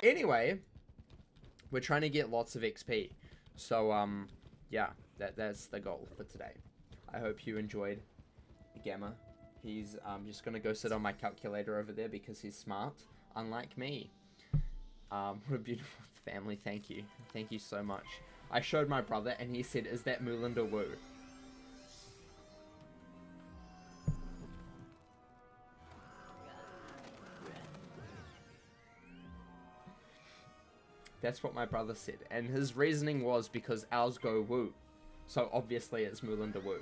Anyway, we're trying to get lots of XP. So, yeah, that's the goal for today. I hope you enjoyed Gamma. He's just gonna go sit on my calculator over there because he's smart, unlike me. What a beautiful family. Thank you. Thank you so much. I showed my brother and he said, "Is that Moolinda Woo?" That's what my brother said. And his reasoning was because ours go woo. So obviously it's Moolinda Woo.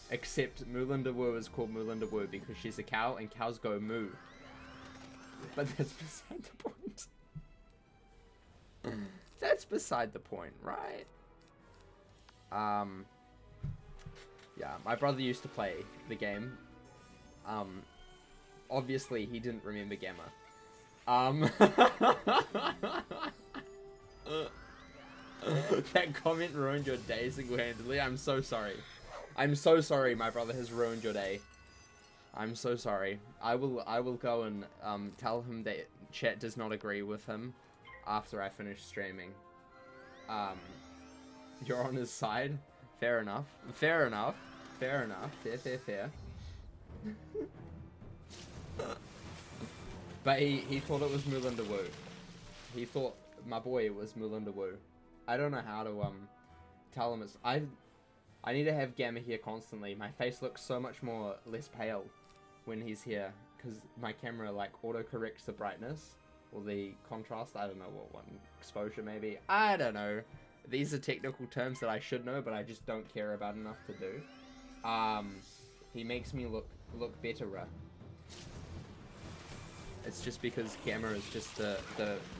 Except Moolinda Woo is called Moolinda Woo because she's a cow and cows go moo. But that's beside the point. That's beside the point, right? Yeah, my brother used to play the game. Obviously he didn't remember Gamma. That comment ruined your day single-handedly. I'm so sorry. I'm so sorry my brother has ruined your day. I'm so sorry. I will go and tell him that chat does not agree with him after I finish streaming. You're on his side? Fair enough. Fair enough. Fair enough. Fair. But he thought it was Moolinda Woo. He thought my boy was Moolinda Woo. I don't know how to tell him it's... I need to have Gamma here constantly. My face looks so much more less pale when he's here because my camera like auto-corrects the brightness or the contrast. I don't know what one. Exposure maybe. I don't know. These are technical terms that I should know, but I just don't care about enough to do. He makes me look betterer. It's just because Gamma is just the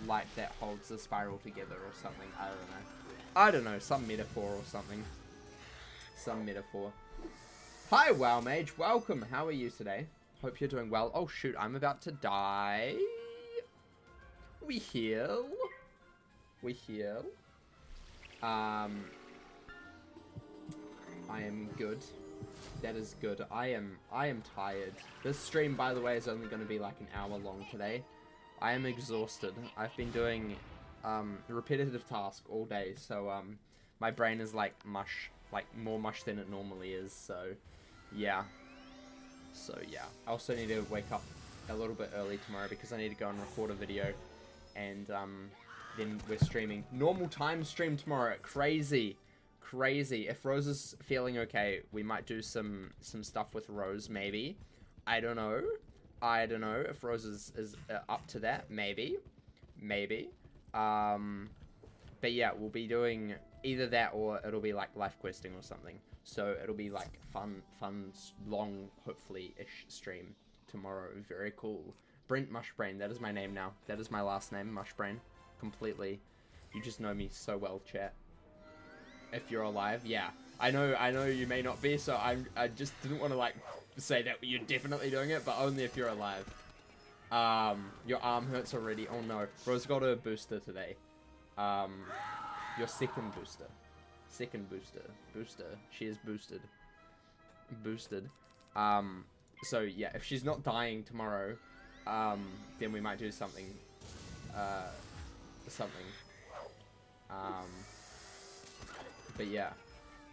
light that holds the spiral together or something. I don't know. I don't know. Some metaphor or something. Some metaphor. Hi, WoW Mage. Welcome. How are you today? Hope you're doing well. Oh, shoot. I'm about to die. We heal. We heal. I am good. That is good. I am tired. This stream, by the way, is only going to be like an hour long today. I am exhausted. I've been doing repetitive tasks all day, so my brain is like mush, like more mush than it normally is. So yeah. I also need to wake up a little bit early tomorrow because I need to go and record a video, and then we're streaming normal time stream tomorrow. Crazy. If Rose is feeling okay, we might do some stuff with Rose, maybe. I don't know if Rose is up to that. Maybe. But yeah, we'll be doing either that or it'll be like life questing or something. So it'll be like fun, long, hopefully-ish stream tomorrow. Very cool. Brent Mushbrain, that is my name now. That is my last name, Mushbrain. Completely. You just know me so well, chat. If you're alive, yeah. I know you may not be, so I just didn't want to like say that you're definitely doing it, but only if you're alive. Your arm hurts already. Oh no. Rose got a booster today. Your second booster. Booster. She is boosted. So yeah, if she's not dying tomorrow, then we might do something. But yeah,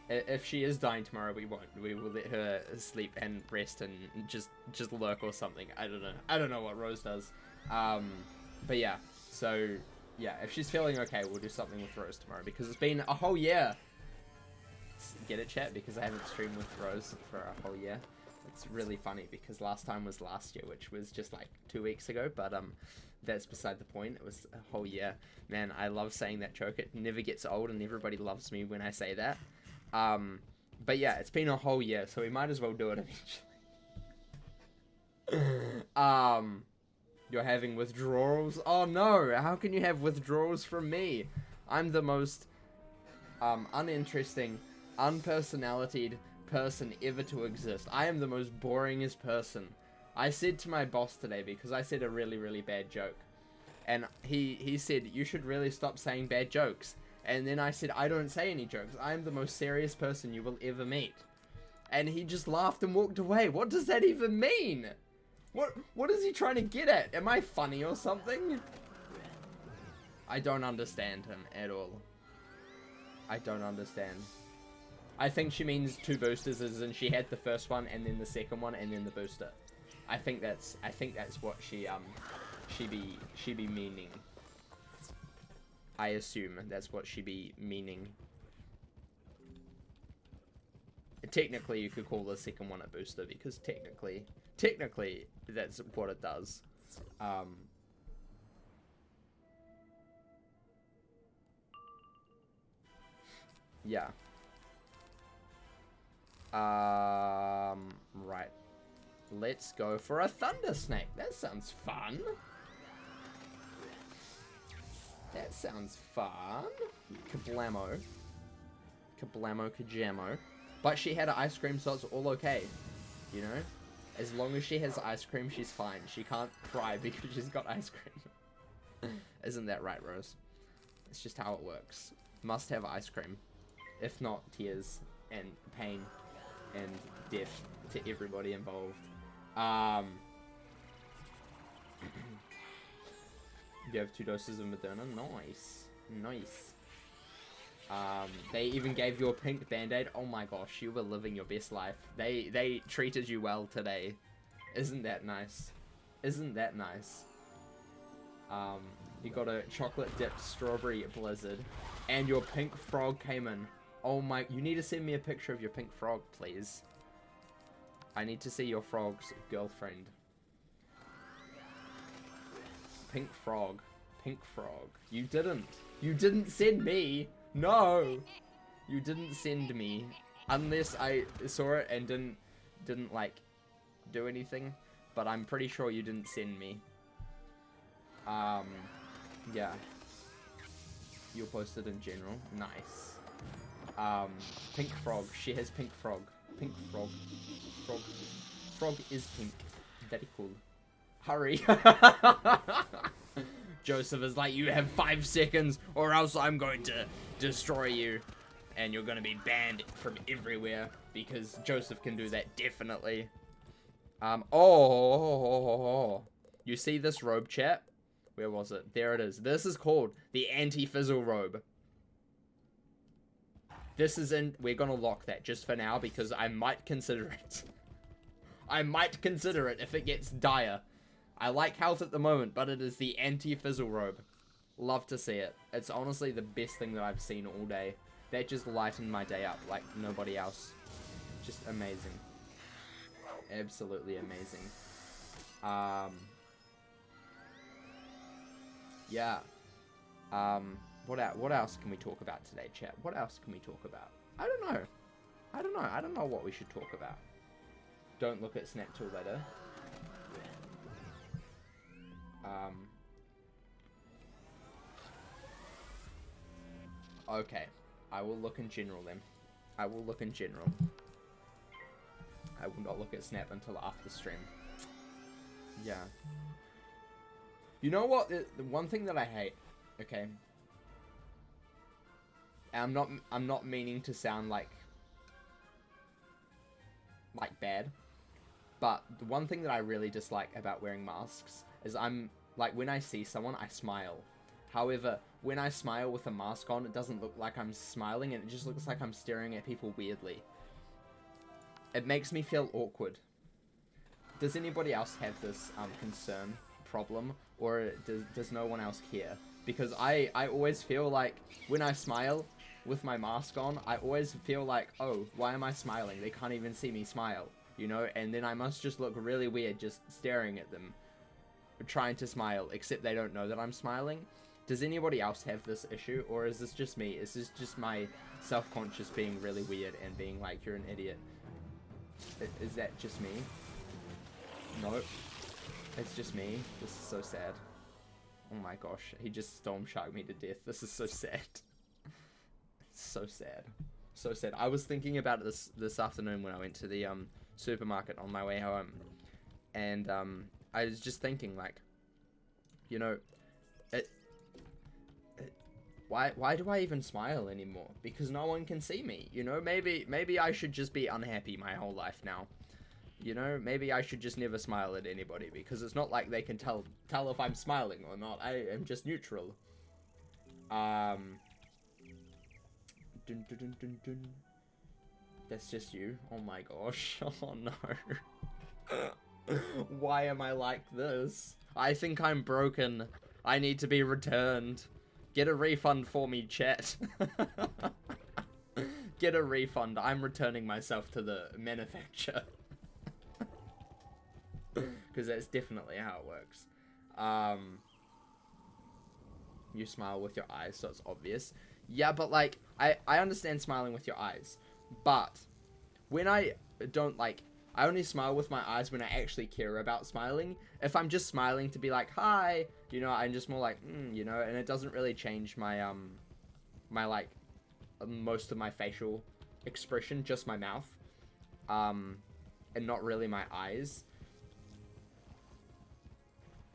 if she is dying tomorrow, we won't. We will let her sleep and rest and just lurk or something. I don't know what Rose does. But yeah, so yeah, if she's feeling okay, we'll do something with Rose tomorrow because it's been a whole year. Get it, chat? Because I haven't streamed with Rose for a whole year. It's really funny because last time was last year, which was just like 2 weeks ago. But that's beside the point. It was a whole year. Man, I love saying that joke. It never gets old and everybody loves me when I say that. But yeah, it's been a whole year, so we might as well do it eventually. You're having withdrawals? Oh no, how can you have withdrawals from me? I'm the most uninteresting, unpersonalitied person ever to exist. I am the most boringest person. I said to my boss today, because I said a really bad joke, and he said, you should really stop saying bad jokes. And then I said, I don't say any jokes. I am the most serious person you will ever meet. And he just laughed and walked away. What does that even mean? What is he trying to get at? Am I funny or something? I don't understand him at all. I don't understand. I think she means 2 boosters, as in she had the first one and then the second one and then the booster. I think that's what she be meaning. I assume that's what she be meaning. Technically, you could call the second one a booster because technically that's what it does. Yeah. Right. Let's go for a Thunder Snake. That sounds fun. That sounds fun. Kablamo. Kablamo Kajamo. But she had an ice cream, so it's all okay. You know? As long as she has ice cream, she's fine. She can't cry because she's got ice cream. Isn't that right, Rose? It's just how it works. Must have ice cream. If not, tears and pain and death to everybody involved. You have 2 doses of Moderna? Nice. Nice. They even gave you a pink band-aid. Oh my gosh, you were living your best life. They treated you well today. Isn't that nice? Isn't that nice? You got a chocolate-dipped strawberry blizzard. And your pink frog came in. Oh my, you need to send me a picture of your pink frog, please. I need to see your frog's girlfriend. Pink frog. Pink frog. You didn't send me. No. You didn't send me. Unless I saw it and didn't like do anything. But I'm pretty sure you didn't send me. Yeah. You'll post it in general. Nice. Pink frog. She has pink frog. Pink frog. Frog is pink. Very cool. Hurry. Joseph is like, you have 5 seconds or else I'm going to destroy you. And you're going to be banned from everywhere. Because Joseph can do that, definitely. You see this robe, chat? Where was it? There it is. This is called the AntiFizzle Robe. This is in... We're going to lock that just for now because I might consider it. I might consider it if it gets dire. I like health at the moment, but it is the AntiFizzle Robe. Love to see it. It's honestly the best thing that I've seen all day. That just lightened my day up like nobody else. Just amazing. Absolutely amazing. Yeah. What else can we talk about today, chat? What else can we talk about? I don't know. I don't know what we should talk about. Don't look at Snap till later. Okay. I will look in general then. I will look in general. I will not look at Snap until after stream. Yeah. You know what? The one thing that I hate, okay? I'm not meaning to sound like bad, but the one thing that I really dislike about wearing masks is when I see someone, I smile. However, when I smile with a mask on, it doesn't look like I'm smiling, and it just looks like I'm staring at people weirdly. It makes me feel awkward. Does anybody else have this concern, problem, or does no one else care? Because I always feel like when I smile with my mask on, I always feel like, oh, why am I smiling? They can't even see me smile, you know? And then I must just look really weird just staring at them, trying to smile, except they don't know that I'm smiling. Does anybody else have this issue, or is this just me? Is this just my self-conscious being really weird and being like, you're an idiot? Is that just me? Nope. It's just me. This is so sad. Oh my gosh, he just storm sharked me to death. This is so sad. It's so sad. So sad. I was thinking about it this afternoon when I went to the supermarket on my way home. And I was just thinking, like, you know, why do I even smile anymore? Because no one can see me, you know? Maybe I should just be unhappy my whole life now. You know, maybe I should just never smile at anybody, because it's not like they can tell if I'm smiling or not. I am just neutral. Dun, dun, dun, dun, dun. That's just you. Oh my gosh. Oh no. Why am I like this? I think I'm broken. I need to be returned. Get a refund for me, chat. Get a refund. I'm returning myself to the manufacturer. Because that's definitely how it works. You smile with your eyes, so it's obvious. Yeah, but like, I understand smiling with your eyes. But when I don't like, I only smile with my eyes when I actually care about smiling. If I'm just smiling to be like, hi, you know, I'm just more like, you know, and it doesn't really change my, my like, most of my facial expression, just my mouth. And not really my eyes.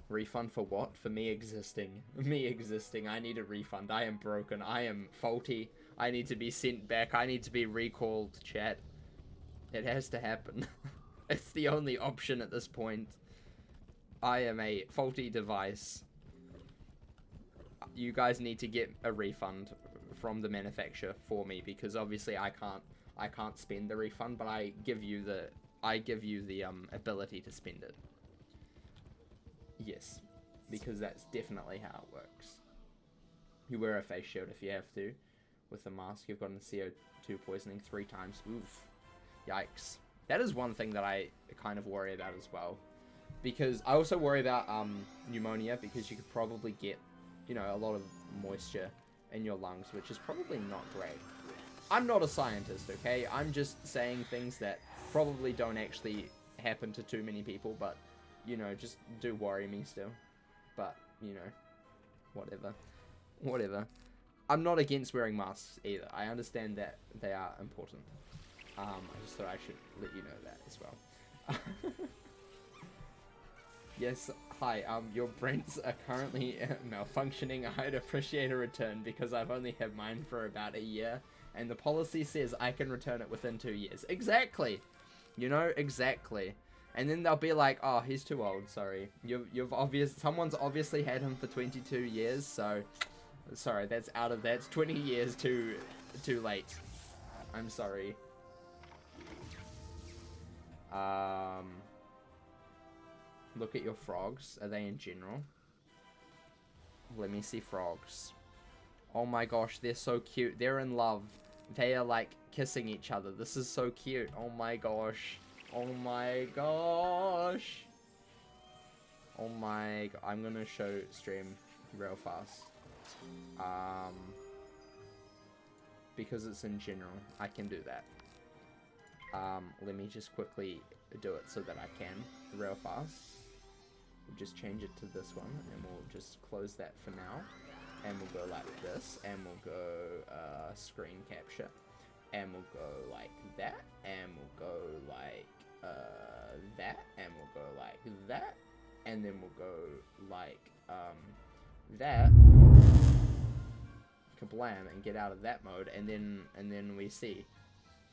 Refund for what? For me existing. Me existing. I need a refund. I am broken. I am faulty. I need to be sent back. I need to be recalled, chat. It has to happen. It's the only option at this point. I am a faulty device. You guys need to get a refund from the manufacturer for me, because obviously I can't spend the refund, but I give you the ability to spend it. Yes, because that's definitely how it works. You wear a face shield if you have to. With a mask, you've gotten CO2 poisoning 3 times. Oof. Yikes. That is one thing that I kind of worry about as well. Because I also worry about pneumonia, because you could probably get, you know, a lot of moisture in your lungs, which is probably not great. I'm not a scientist, okay? I'm just saying things that probably don't actually happen to too many people, but, you know, just do worry me still. But, you know, whatever. Whatever. I'm not against wearing masks either. I understand that they are important. I just thought I should let you know that as well. Yes, hi, your Brents are currently malfunctioning. I'd appreciate a return because I've only had mine for about a year, and the policy says I can return it within 2 years. Exactly! You know, exactly. And then they'll be like, oh, he's too old, sorry. Someone's obviously had him for 22 years, so, sorry, that's 20 years too late. I'm sorry. Look at your frogs. Are they in general? Let me see frogs. Oh my gosh, they're so cute. They're in love. They are like kissing each other. This is so cute. Oh my gosh. Oh my gosh. Oh my god. I'm gonna show stream real fast. Because it's in general. I can do that. Let me just quickly do it so that I can real fast. We'll just change it to this one, and we'll just close that for now, and we'll go like this, and we'll go screen capture, and we'll go like that, and we'll go like that, and we'll go like that, and then we'll go like that, kablam, and get out of that mode, and then we see.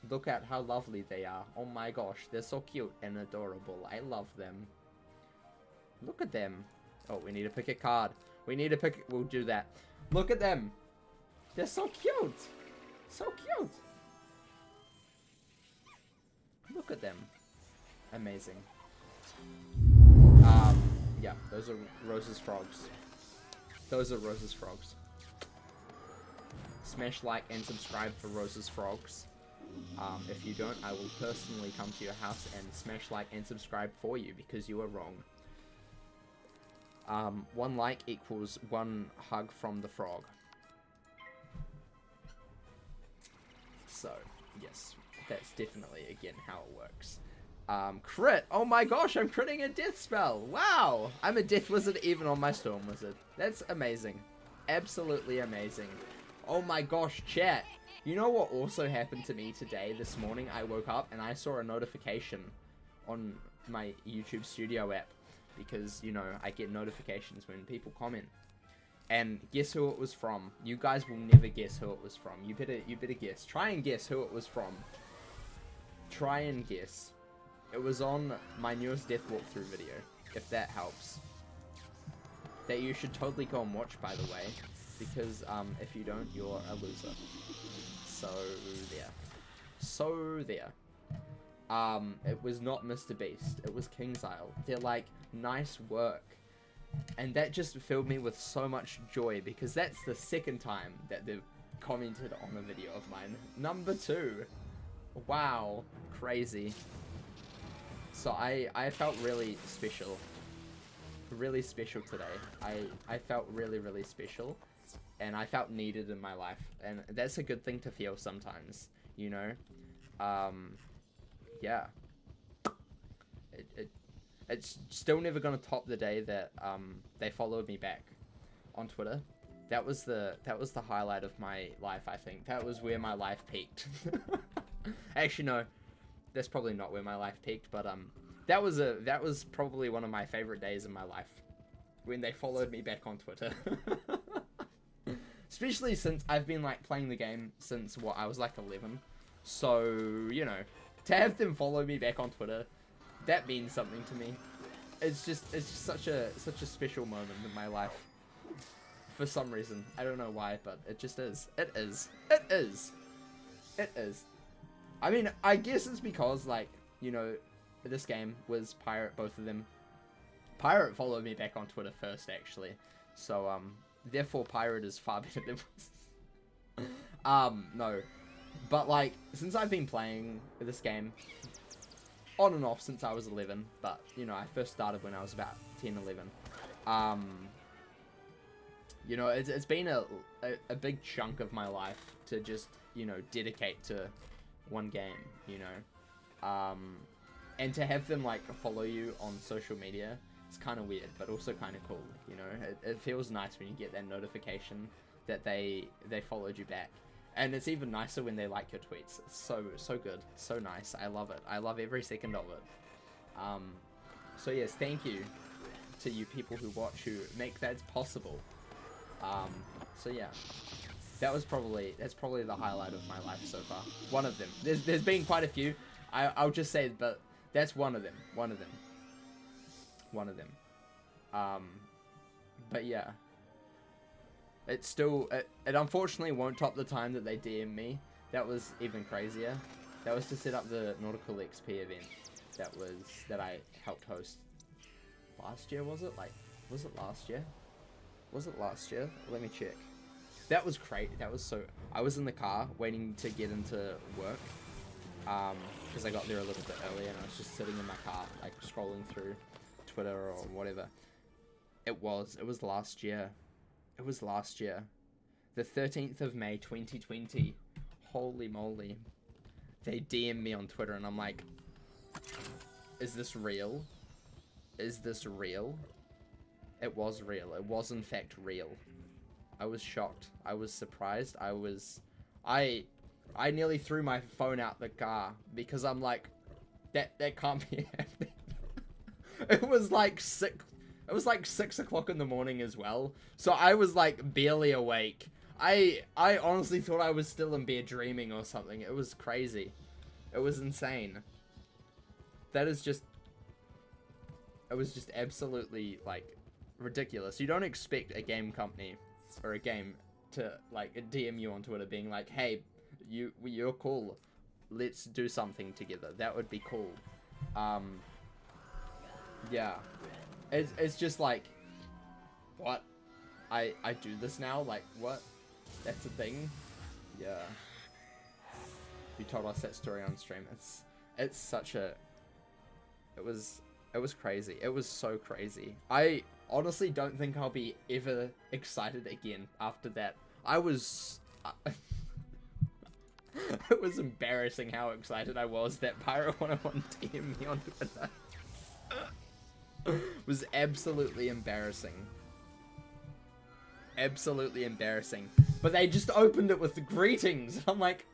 Look at how lovely they are. Oh my gosh, they're so cute and adorable. I love them. Look at them. Oh, we need to pick a card. We need to pick... We'll do that. Look at them. They're so cute. So cute. Look at them. Amazing. Yeah, those are Rose's frogs. Those are Rose's frogs. Smash like and subscribe for Rose's frogs. If you don't, I will personally come to your house and smash like and subscribe for you because you are wrong. 1 like equals 1 hug from the frog. So, yes, that's definitely, again, how it works. Crit! Oh my gosh, I'm critting a death spell! Wow! I'm a death wizard even on my storm wizard. That's amazing. Absolutely amazing. Oh my gosh, chat! You know what also happened to me today, this morning? I woke up and I saw a notification on my YouTube Studio app. Because, you know, I get notifications when people comment. And guess who it was from? You guys will never guess who it was from. You better guess. Try and guess who it was from. Try and guess. It was on my newest death walkthrough video, if that helps. That you should totally go and watch, by the way. because if you don't, you're a loser. So there. So there. It was not Mr. Beast. It was KingsIsle. They're like, nice work. And that just filled me with so much joy, because that's the second time that they've commented on a video of mine. Number 2. Wow. Crazy. So I felt really special. Really special today. I felt really, really special. And I felt needed in my life. And that's a good thing to feel sometimes, you know? Yeah. It's still never gonna top the day that they followed me back on Twitter. That was the highlight of my life, I think. That was where my life peaked. Actually, no, that's probably not where my life peaked, but that was probably one of my favorite days in my life, when they followed me back on Twitter. Especially since I've been like playing the game since what, I was like 11. So, you know, to have them follow me back on Twitter, that means something to me. It's just such a special moment in my life. For some reason. I don't know why, but it just is. It is. It is. It is. I mean, I guess it's because, like, you know, this game was Pirate, both of them. Pirate followed me back on Twitter first, actually. So, therefore Pirate is far better than no. But, like, since I've been playing this game on and off since I was 11, but, you know, I first started when I was about 10, 11. You know, it's been a big chunk of my life to just, you know, dedicate to one game, you know. And to have them, like, follow you on social media, it's kind of weird, but also kind of cool, you know. It feels nice when you get that notification that they followed you back. And it's even nicer when they like your tweets. It's so good. So nice. I love it. I love every second of it. So yes, thank you to you people who watch, who make that possible. So yeah, that's probably the highlight of my life so far. One of them. There's been quite a few. I'll just say, but that's one of them. But yeah, it's still, it unfortunately won't top the time that they DM me. That was even crazier. That was to set up the Nautical XP event that I helped host last year. Was it last year? Was it last year? Let me check. That was great. I was in the car waiting to get into work, because I got there a little bit earlier, and I was just sitting in my car, like, scrolling through Twitter or whatever. It was last year. It was last year. The 13th of May, 2020. Holy moly. They DM me on Twitter, and I'm like, is this real? Is this real? It was real. It was in fact real. I was shocked. I was surprised. I nearly threw my phone out the car, because I'm like, that can't be happening. It was like 6 o'clock in the morning as well. So I was like barely awake. I honestly thought I was still in bed dreaming or something. It was crazy. It was insane. It was just absolutely, like, ridiculous. You don't expect a game company or a game to, like, DM you on Twitter being like, hey, you're cool, let's do something together. That would be cool. Yeah, it's just like, what? I do this now? Like, what? That's a thing? Yeah. You told us that story on stream. It's such a, it was crazy. It was so crazy. I honestly don't think I'll be ever excited again after that. It was embarrassing how excited I was that Pyro101 DM'd me on Twitter. It was absolutely embarrassing. Absolutely embarrassing. But they just opened it with the greetings. I'm like,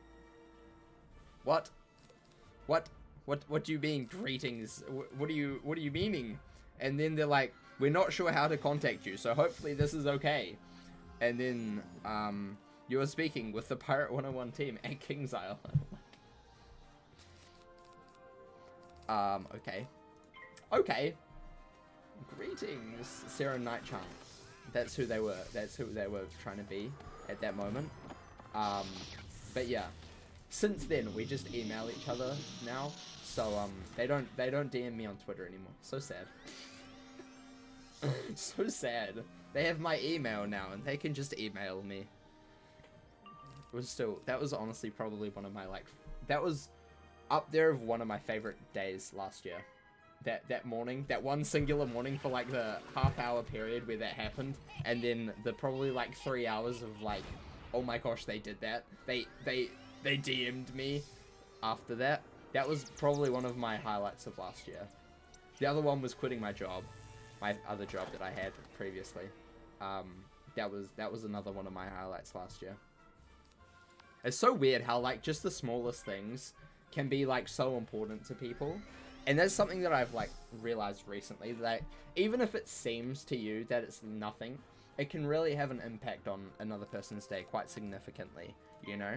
what? What do you mean greetings? What are you meaning? And then they're like, we're not sure how to contact you, so hopefully this is okay. And then you are speaking with the Pirate101 team at KingsIsle. Okay. Greetings, Sarah Nightchan. That's who they were. That's who they were trying to be at that moment. But yeah, since then we just email each other now. So they don't DM me on Twitter anymore. So sad. So sad. They have my email now and they can just email me. That was honestly probably one of my that was up there of one of my favorite days last year. That morning, that one singular morning for like the half-hour period where that happened, and then the probably like 3 hours of like, oh my gosh, they did that. They DM'd me after that. That was probably one of my highlights of last year. The other one was quitting my job, my other job that I had previously. That was another one of my highlights last year. It's so weird how like just the smallest things can be like so important to people. And that's something that I've like realized recently, that even if it seems to you that it's nothing, it can really have an impact on another person's day quite significantly, you know?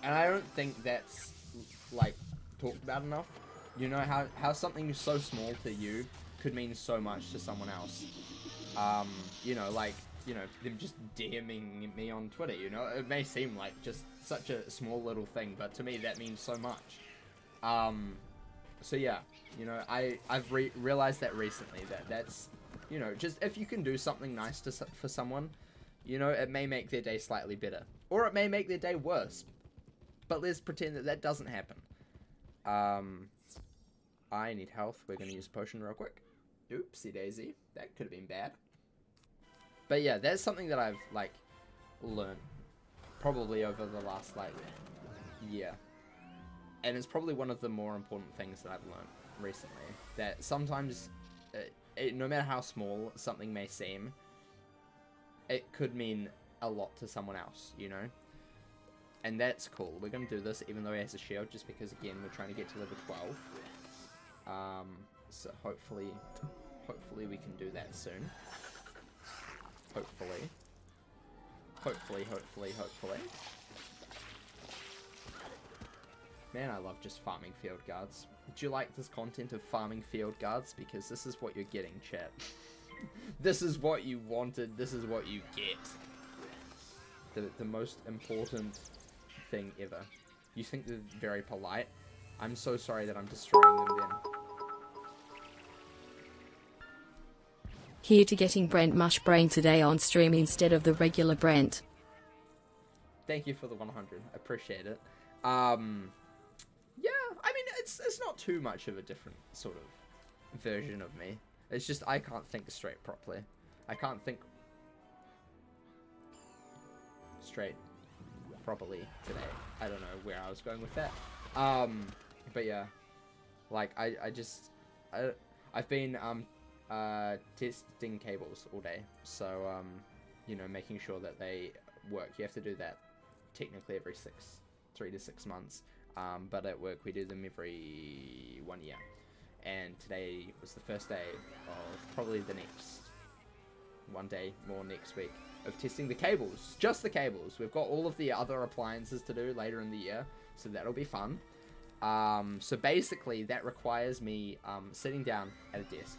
And I don't think that's like talked about enough. You know how something so small to you could mean so much to someone else. You know, like, you know, them just DMing me on Twitter, you know? It may seem like just such a small little thing, but to me that means so much. So yeah, you know, I've realized that recently, that's, you know, just if you can do something nice for someone, you know, it may make their day slightly better, or it may make their day worse, but let's pretend that doesn't happen. I need health. We're gonna use a potion real quick. Oopsie daisy, that could have been bad. But yeah, that's something that I've like learned probably over the last like year. And it's probably one of the more important things that I've learned recently. That sometimes, no matter how small something may seem, it could mean a lot to someone else, you know? And that's cool. We're going to do this even though he has a shield, just because, again, we're trying to get to level 12. So hopefully we can do that soon. Hopefully. Man, I love just farming field guards. Do you like this content of farming field guards? Because this is what you're getting, chat. This is what you wanted. This is what you get. The most important thing ever. You think they're very polite? I'm so sorry that I'm destroying them then. Here to getting Brent Mush Brain today on stream instead of the regular Brent. Thank you for the 100. I appreciate it. Yeah, I mean, it's not too much of a different sort of version of me. It's just I can't think straight properly. I can't think straight properly today. I don't know where I was going with that. But yeah, like I've been testing cables all day, so you know, making sure that they work. You have to do that technically every 3 to 6 months. But at work we do them every 1 year, and today was the first day of probably the next one day more next week of testing the cables, just the cables. We've got all of the other appliances to do later in the year, so that'll be fun. So basically that requires me sitting down at a desk,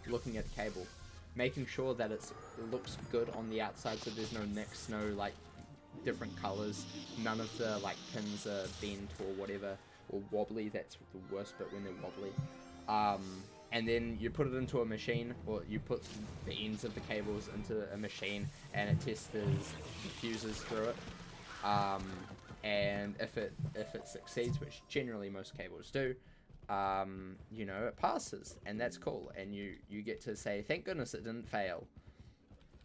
looking at the cable, making sure that it looks good on the outside, so there's no nicks, no like different colors, none of the like pins are bent or whatever, or wobbly. That's the worst bit, when they're wobbly. And then you put it into a machine, or you put the ends of the cables into a machine, and it tests the fuses through it. And if it succeeds, which generally most cables do, you know, it passes, and that's cool, and you get to say, thank goodness it didn't fail.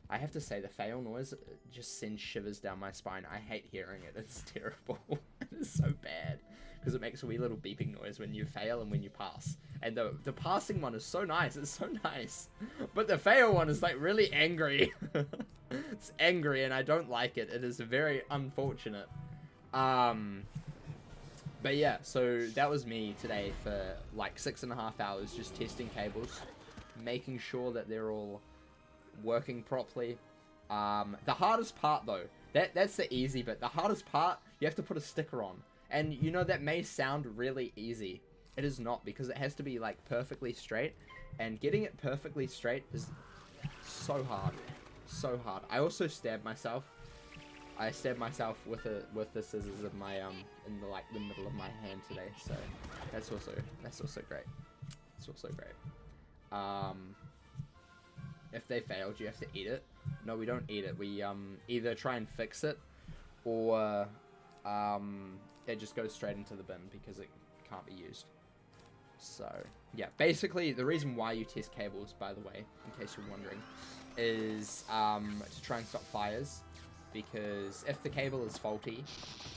I have to say, the fail noise just sends shivers down my spine. I hate hearing it. It's terrible. It is so bad, because it makes a wee little beeping noise when you fail and when you pass. And the passing one is so nice. It's so nice. But the fail one is like really angry. It's angry, and I don't like it. It is very unfortunate. But yeah, so that was me today for like 6.5 hours, just testing cables, making sure that they're all working properly. The hardest part though, that's the easy bit. The hardest part, you have to put a sticker on. And you know, that may sound really easy, It is not, because it has to be like perfectly straight, and getting it perfectly straight is so hard. So hard. I also stabbed myself. I stabbed myself with the scissors of my in the middle of my hand today, so that's also great. It's also great. If they failed, you have to eat it. No, we don't eat it. We either try and fix it, or it just goes straight into the bin because it can't be used. So yeah, basically the reason why you test cables, by the way, in case you're wondering, is to try and stop fires. Because if the cable is faulty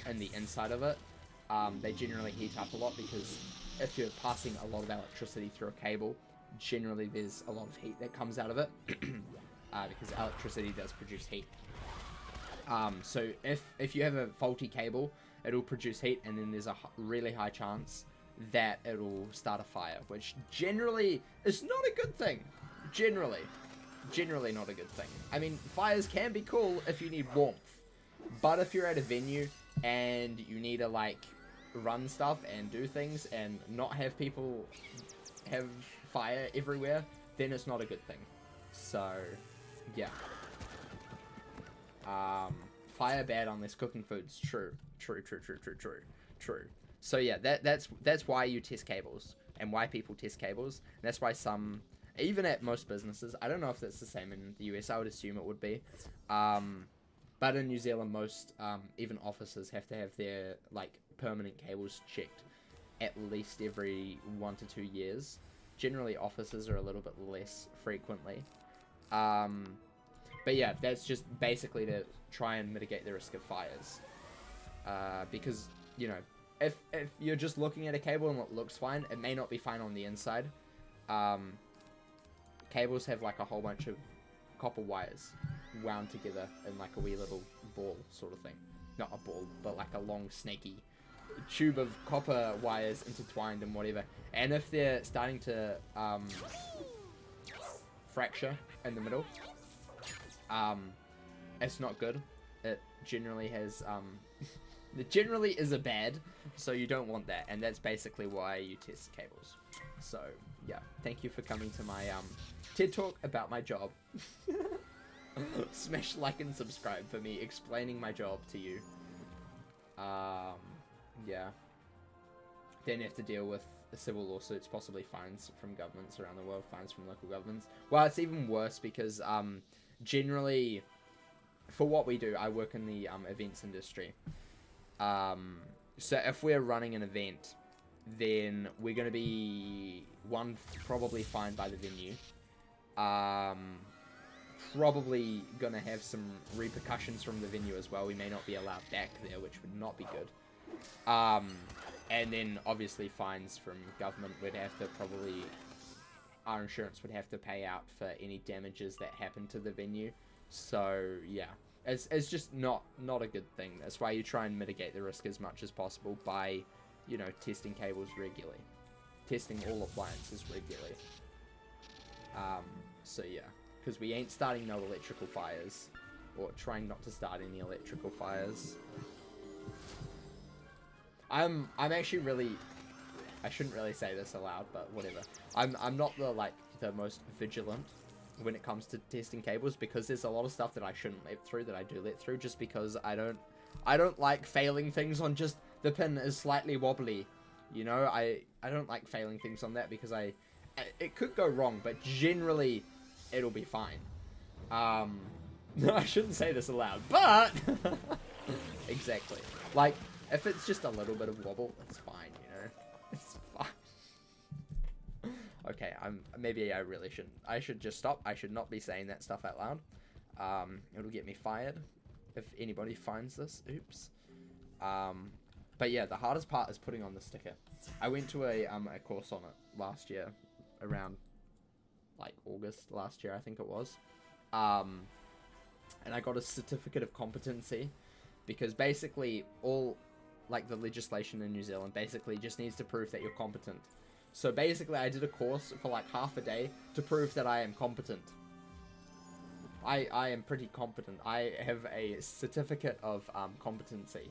in the inside of it, they generally heat up a lot, because if you're passing a lot of electricity through a cable, generally there's a lot of heat that comes out of it, because electricity does produce heat. So if you have a faulty cable, it'll produce heat, and then there's a really high chance that it'll start a fire, which generally is not a good thing. Generally not a good thing. I mean, fires can be cool if you need warmth, but if you're at a venue and you need to like run stuff and do things and not have people have fire everywhere, then it's not a good thing. So yeah, fire bad unless cooking food's true. So yeah, that's why you test cables, and why people test cables. And that's why some, even at most businesses, I don't know if that's the same in the US, I would assume it would be. But in New Zealand, most, even offices have to have their, like, permanent cables checked at least every 1 to 2 years. Generally, offices are a little bit less frequently. But yeah, that's just basically to try and mitigate the risk of fires. Because, you know, if you're just looking at a cable and it looks fine, it may not be fine on the inside. Cables have like a whole bunch of copper wires wound together in like a wee little ball sort of thing. Not a ball, but like a long snaky tube of copper wires intertwined and whatever. And if they're starting to fracture in the middle, it's not good. It generally has it generally is a bad, so you don't want that, and that's basically why you test cables. So yeah, thank you for coming to my TED Talk about my job. Smash like and subscribe for me explaining my job to you. Yeah. Then you have to deal with the civil lawsuits, possibly fines from governments around the world, fines from local governments. Well, it's even worse because generally, for what we do, I work in the events industry. So if we're running an event, then we're going to be, one, probably fined by the venue. Probably going to have some repercussions from the venue as well. We may not be allowed back there, which would not be good. And then obviously fines from government. We'd have to probably, our insurance would have to pay out for any damages that happen to the venue. So yeah, it's just not a good thing. That's why you try and mitigate the risk as much as possible by, you know, testing cables regularly, testing all appliances regularly. So yeah, because we ain't starting no electrical fires, or trying not to start any electrical fires. I'm actually really, I shouldn't really say this aloud, but whatever. I'm not the most vigilant when it comes to testing cables, because there's a lot of stuff that I shouldn't let through that I do let through, just because I don't like failing things on just the pin is slightly wobbly. You know, I don't like failing things on that, because it could go wrong, but generally it'll be fine. No, I shouldn't say this aloud, but exactly. Like, if it's just a little bit of wobble, it's fine, you know? It's fine. Okay, maybe I really shouldn't. I should just stop. I should not be saying that stuff out loud. It'll get me fired if anybody finds this. Oops. But yeah, the hardest part is putting on the sticker. I went to a course on it last year, around like August last year, I think it was. And I got a certificate of competency, because basically all, like, the legislation in New Zealand basically just needs to prove that you're competent. So basically I did a course for like half a day to prove that I am competent. I am pretty competent. I have a certificate of competency.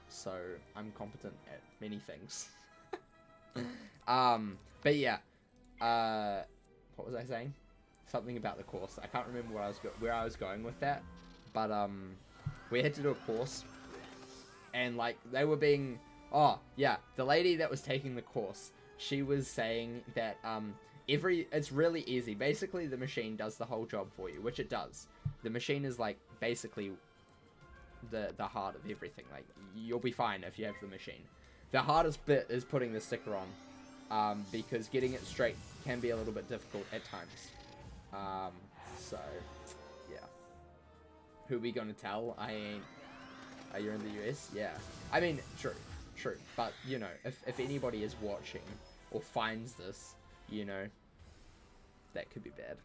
So I'm competent at many things. But yeah, what was I saying? Something about the course. I can't remember where I was going with that, but we had to do a course, and like they were being, oh yeah, the lady that was taking the course, she was saying that it's really easy. Basically, the machine does the whole job for you, which it does. The machine is like basically the heart of everything. Like you'll be fine if you have the machine. The hardest bit is putting the sticker on, because getting it straight can be a little bit difficult at times. So yeah. Who we gonna tell? I ain't. Are you in the US? Yeah. I mean, true. But you know, if anybody is watching or finds this, you know, that could be bad.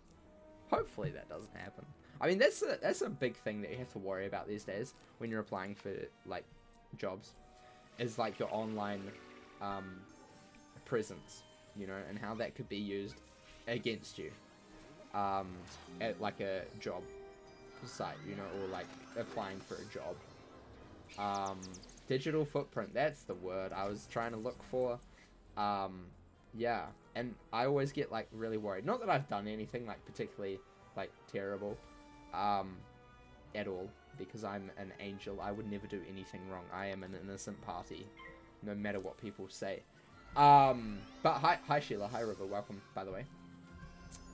Hopefully that doesn't happen. I mean, that's a big thing that you have to worry about these days when you're applying for like jobs, is like your online presence, you know, and how that could be used against you at like a job site, you know, or like applying for a job. Digital footprint, that's the word I was trying to look for. Yeah, and I always get like really worried. Not that I've done anything like particularly like terrible at all, because I'm an angel. I would never do anything wrong. I am an innocent party, no matter what people say. But hi Sheila, hi River, welcome by the way.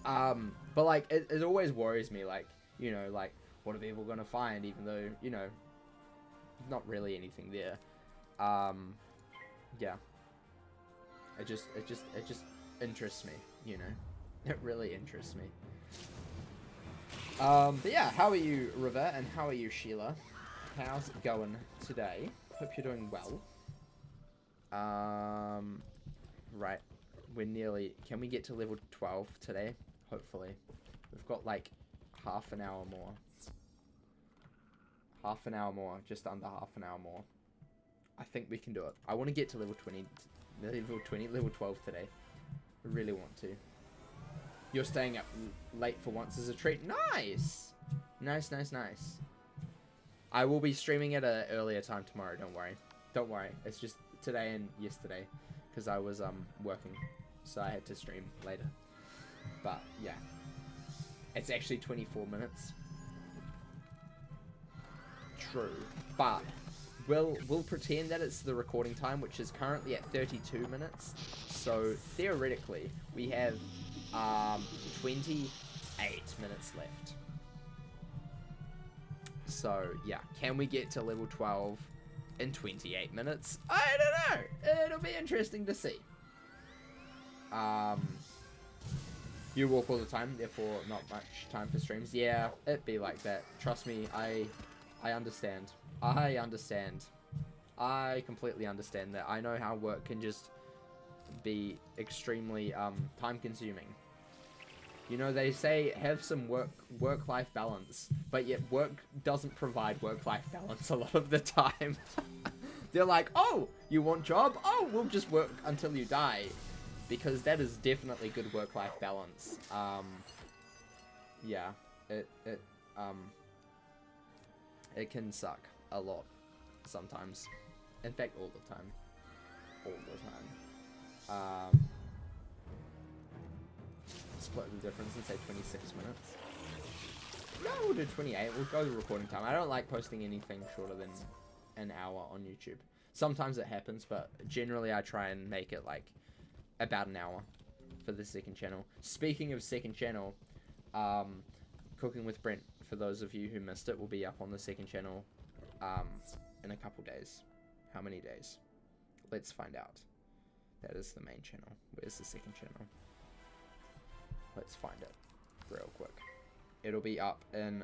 But like it always worries me, like, you know, like what are people gonna find, even though, you know, not really anything there. Yeah. It just interests me, you know. It really interests me. But yeah, how are you, River, and how are you, Sheila? How's it going today? Hope you're doing well. Right. We're nearly... Can we get to level 12 today? Hopefully. We've got like half an hour more. Half an hour more. Just under half an hour more. I think we can do it. I want to get to level 20. Level 12 today. I really want to. You're staying up late for once as a treat. Nice! Nice. I will be streaming at an earlier time tomorrow, don't worry. Don't worry. It's just today and yesterday, because I was working, so I had to stream later. But yeah. It's actually 24 minutes. True. But we'll pretend that it's the recording time, which is currently at 32 minutes. So theoretically, we have 28 minutes left. So yeah, can we get to level 12 in 28 minutes? I don't know. It'll be interesting to see. You walk all the time, therefore not much time for streams. Yeah, it'd be like that. Trust me, I understand. I understand. I completely understand that. I know how work can just be extremely time consuming. You know, they say have some work-life balance, but yet work doesn't provide work-life balance a lot of the time. They're like, oh, you want job? Oh, we'll just work until you die. Because that is definitely good work-life balance. Yeah, it can suck a lot sometimes. In fact, all the time. All the time. Split the difference and say 26 minutes. No, we'll do 28. We'll go to recording time. I don't like posting anything shorter than an hour on YouTube. Sometimes it happens, but generally I try and make it like about an hour for the second channel. Speaking of second channel, Cooking with Brent, for those of you who missed it, will be up on the second channel in a couple days. How many days? Let's find out. That is the main channel. Where's the second channel? Let's find it real quick. It'll be up in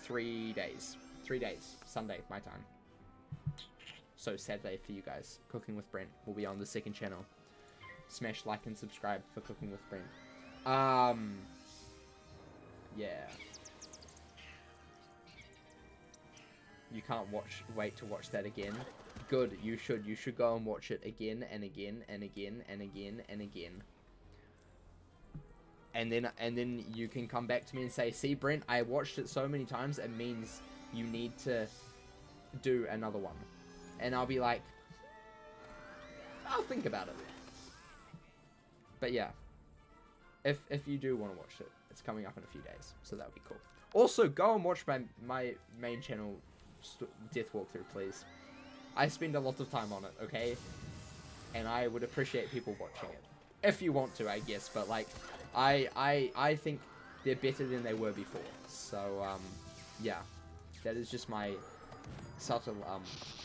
3 days. 3 days. Sunday, my time. So Saturday for you guys. Cooking with Brent will be on the second channel. Smash like and subscribe for Cooking with Brent. Yeah. You can't wait to watch that again. Good, you should. You should go and watch it again and again and again and again and again. And then you can come back to me and say, see, Brent, I watched it so many times, it means you need to do another one. And I'll be like, I'll think about it. But yeah, if you do want to watch it, it's coming up in a few days, so that would be cool. Also, go and watch my main channel death walkthrough, please. I spend a lot of time on it, okay? And I would appreciate people watching it. If you want to, I guess, but like, I think they're better than they were before. So, yeah, that is just my subtle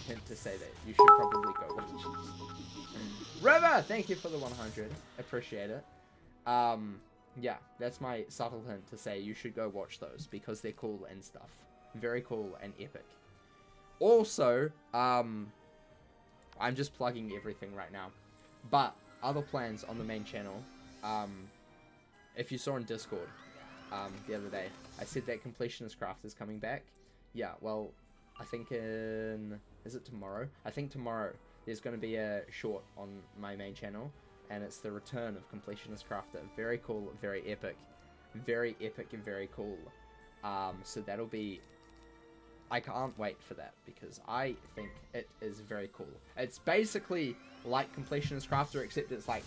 hint to say that you should probably go watch it. River, thank you for the 100. Appreciate it. Yeah, that's my subtle hint to say you should go watch those because they're cool and stuff. Very cool and epic. Also, I'm just plugging everything right now. But other plans on the main channel, if you saw in Discord the other day, I said that Completionist Crafter is coming back. Yeah, well, I think is it tomorrow? I think tomorrow there's going to be a short on my main channel, and it's the return of Completionist Crafter. Very cool, very epic and very cool. So that'll be... I can't wait for that because I think it is very cool. It's basically like Completionist Crafter, except it's like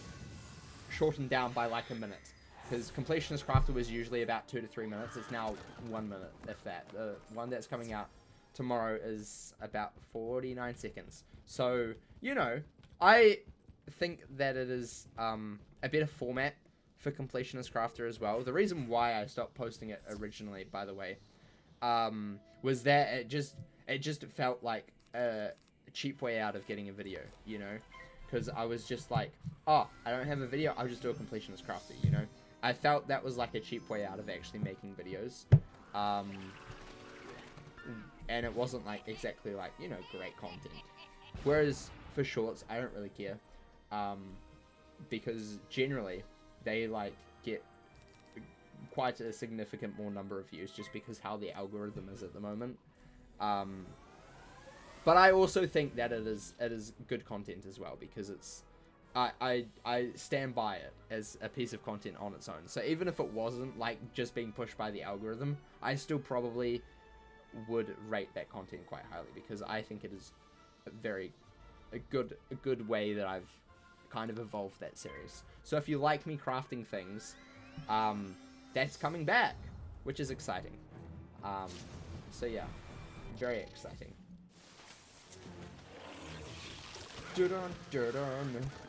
shortened down by like a minute. Because Completionist Crafter was usually about 2 to 3 minutes. It's now 1 minute, if that. The one that's coming out tomorrow is about 49 seconds. So, you know, I think that it is a better format for Completionist Crafter as well. The reason why I stopped posting it originally, by the way, was that it just felt like a cheap way out of getting a video, you know? Because I was just like, oh, I don't have a video, I'll just do a Completionist Crafter, you know? I felt that was like a cheap way out of actually making videos. And it wasn't like exactly like, you know, great content. Whereas for shorts, I don't really care. Because generally, they like get quite a significant more number of views just because how the algorithm is at the moment. But I also think that it is good content as well because it's I stand by it as a piece of content on its own. So even if it wasn't like just being pushed by the algorithm, I still probably would rate that content quite highly because I think it is a good way that I've kind of evolved that series. So if you like me crafting things, that's coming back, which is exciting. So yeah, very exciting.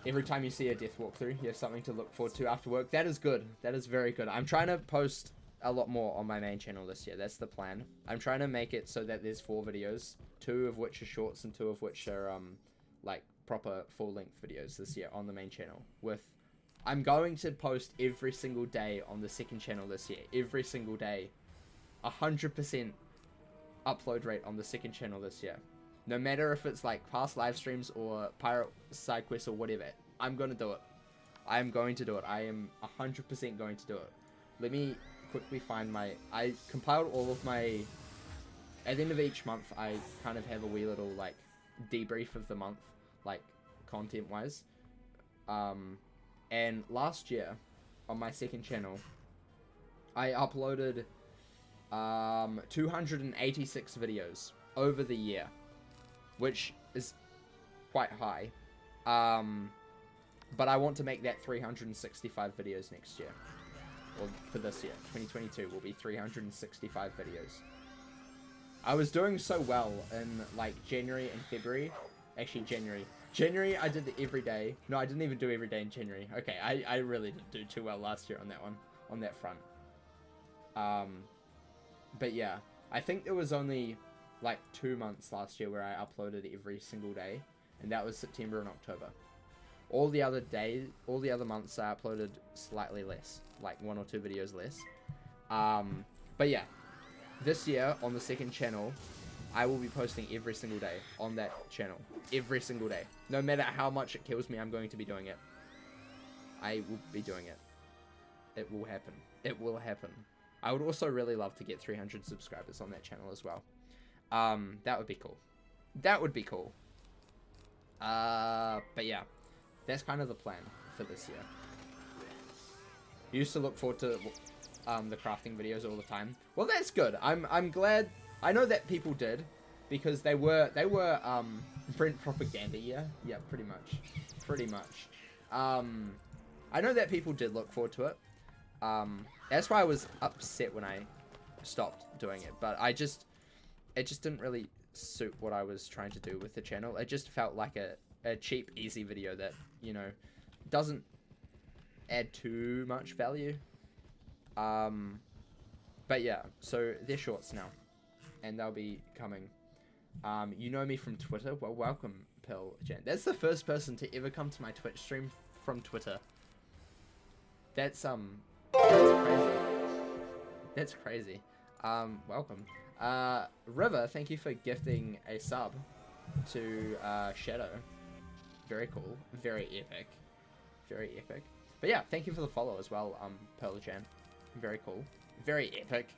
Every time you see a death walkthrough, you have something to look forward to after work. That is good. That is very good. I'm trying to post a lot more on my main channel this year. That's the plan. I'm trying to make it so that there's 4 videos, 2 of which are shorts and 2 of which are like proper full-length videos this year on the main channel. I'm going to post every single day on the second channel this year. Every single day. 100% upload rate on the second channel this year. No matter if it's like past live streams or pirate side quests or whatever. I'm going to do it. I am going to do it. I am 100% going to do it. Let me quickly find I compiled all of my... At the end of each month, I kind of have a wee little like debrief of the month, like content-wise. And last year, on my second channel, I uploaded 286 videos over the year, which is quite high. But I want to make that 365 videos next year. Or for this year. 2022 will be 365 videos. I was doing so well in like January and February. Actually, January, I did every day. No, I didn't even do every day in January. Okay, I really didn't do too well last year on that one. On that front. But yeah, I think there was only like 2 months last year where I uploaded every single day. And that was September and October. All the other months I uploaded slightly less. Like 1 or 2 videos less. But yeah, this year on the second channel, I will be posting every single day on that channel. Every single day. No matter how much it kills me, I'm going to be doing it. I will be doing it. It will happen. It will happen. I would also really love to get 300 subscribers on that channel as well. That would be cool. That would be cool. But yeah, that's kind of the plan for this year. I used to look forward to the crafting videos all the time. Well, that's good. I'm glad. I know that people did because they were Brent propaganda. Yeah, pretty much. I know that people did look forward to it. That's why I was upset when I stopped doing it, but it just didn't really suit what I was trying to do with the channel. It just felt like a cheap, easy video that, you know, doesn't add too much value. But yeah, so they're shorts now, and they'll be coming. You know me from Twitter? Well, welcome, Pill Jan. That's the first person to ever come to my Twitch stream from Twitter. That's crazy. That's crazy. Welcome. River, thank you for gifting a sub to Shadow. Very cool. Very epic. Very epic. But yeah, thank you for the follow as well, Pearl Jan. Very cool. Very epic.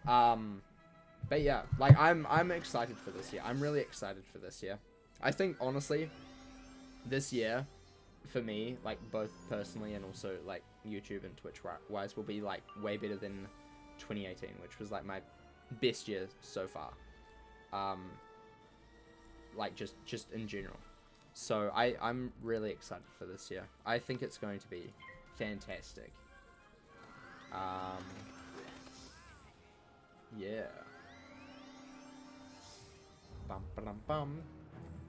But yeah, like I'm excited for this year. I'm really excited for this year. I think honestly, this year, for me, like both personally and also like YouTube and Twitch wise, will be like way better than 2018, which was like my best year so far. Like just in general. So I'm really excited for this year. I think it's going to be fantastic. Yeah. Bum bum bum.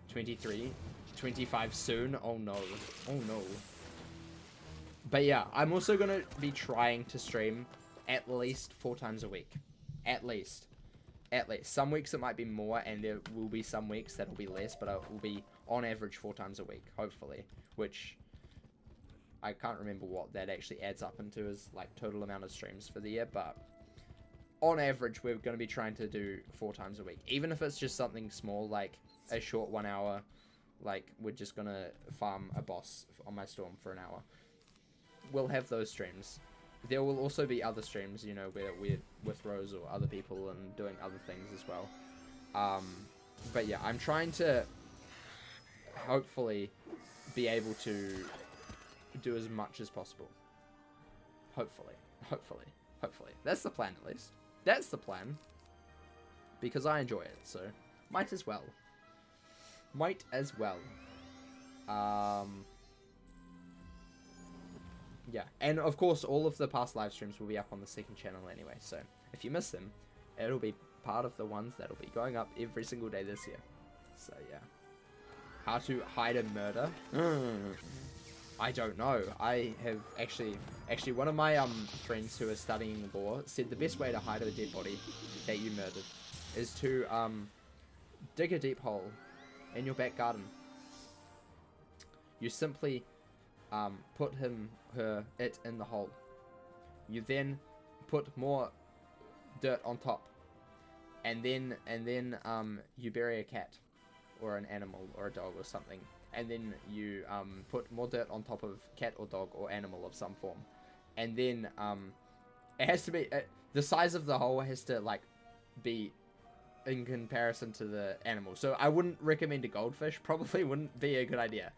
23, 25 soon. Oh no. Oh no. But yeah, I'm also gonna be trying to stream at least 4 times a week. At least. At least. Some weeks it might be more, and there will be some weeks that will be less, but it will be on average 4 times a week, hopefully. Which I can't remember what that actually adds up into as like total amount of streams for the year, but on average we're going to be trying to do 4 times a week. Even if it's just something small, like a short 1 hour, like we're just going to farm a boss on my storm for an hour. We'll have those streams. There will also be other streams, you know, where we're with Rose or other people and doing other things as well. But yeah, I'm trying to hopefully be able to do as much as possible. Hopefully. That's the plan, at least. That's the plan. Because I enjoy it, so might as well. Might as well. Yeah, and of course all of the past live streams will be up on the second channel anyway, so if you miss them, it'll be part of the ones that'll be going up every single day this year. So yeah. How to hide a murder? I don't know. I have actually one of my friends who is studying law said the best way to hide a dead body that you murdered is to dig a deep hole in your back garden. You simply put it in the hole. You then put more dirt on top, and then you bury a cat or an animal or a dog or something, and then you put more dirt on top of cat or dog or animal of some form, and then it has to be the size of the hole has to like be in comparison to the animal. So I wouldn't recommend a goldfish. Probably wouldn't be a good idea,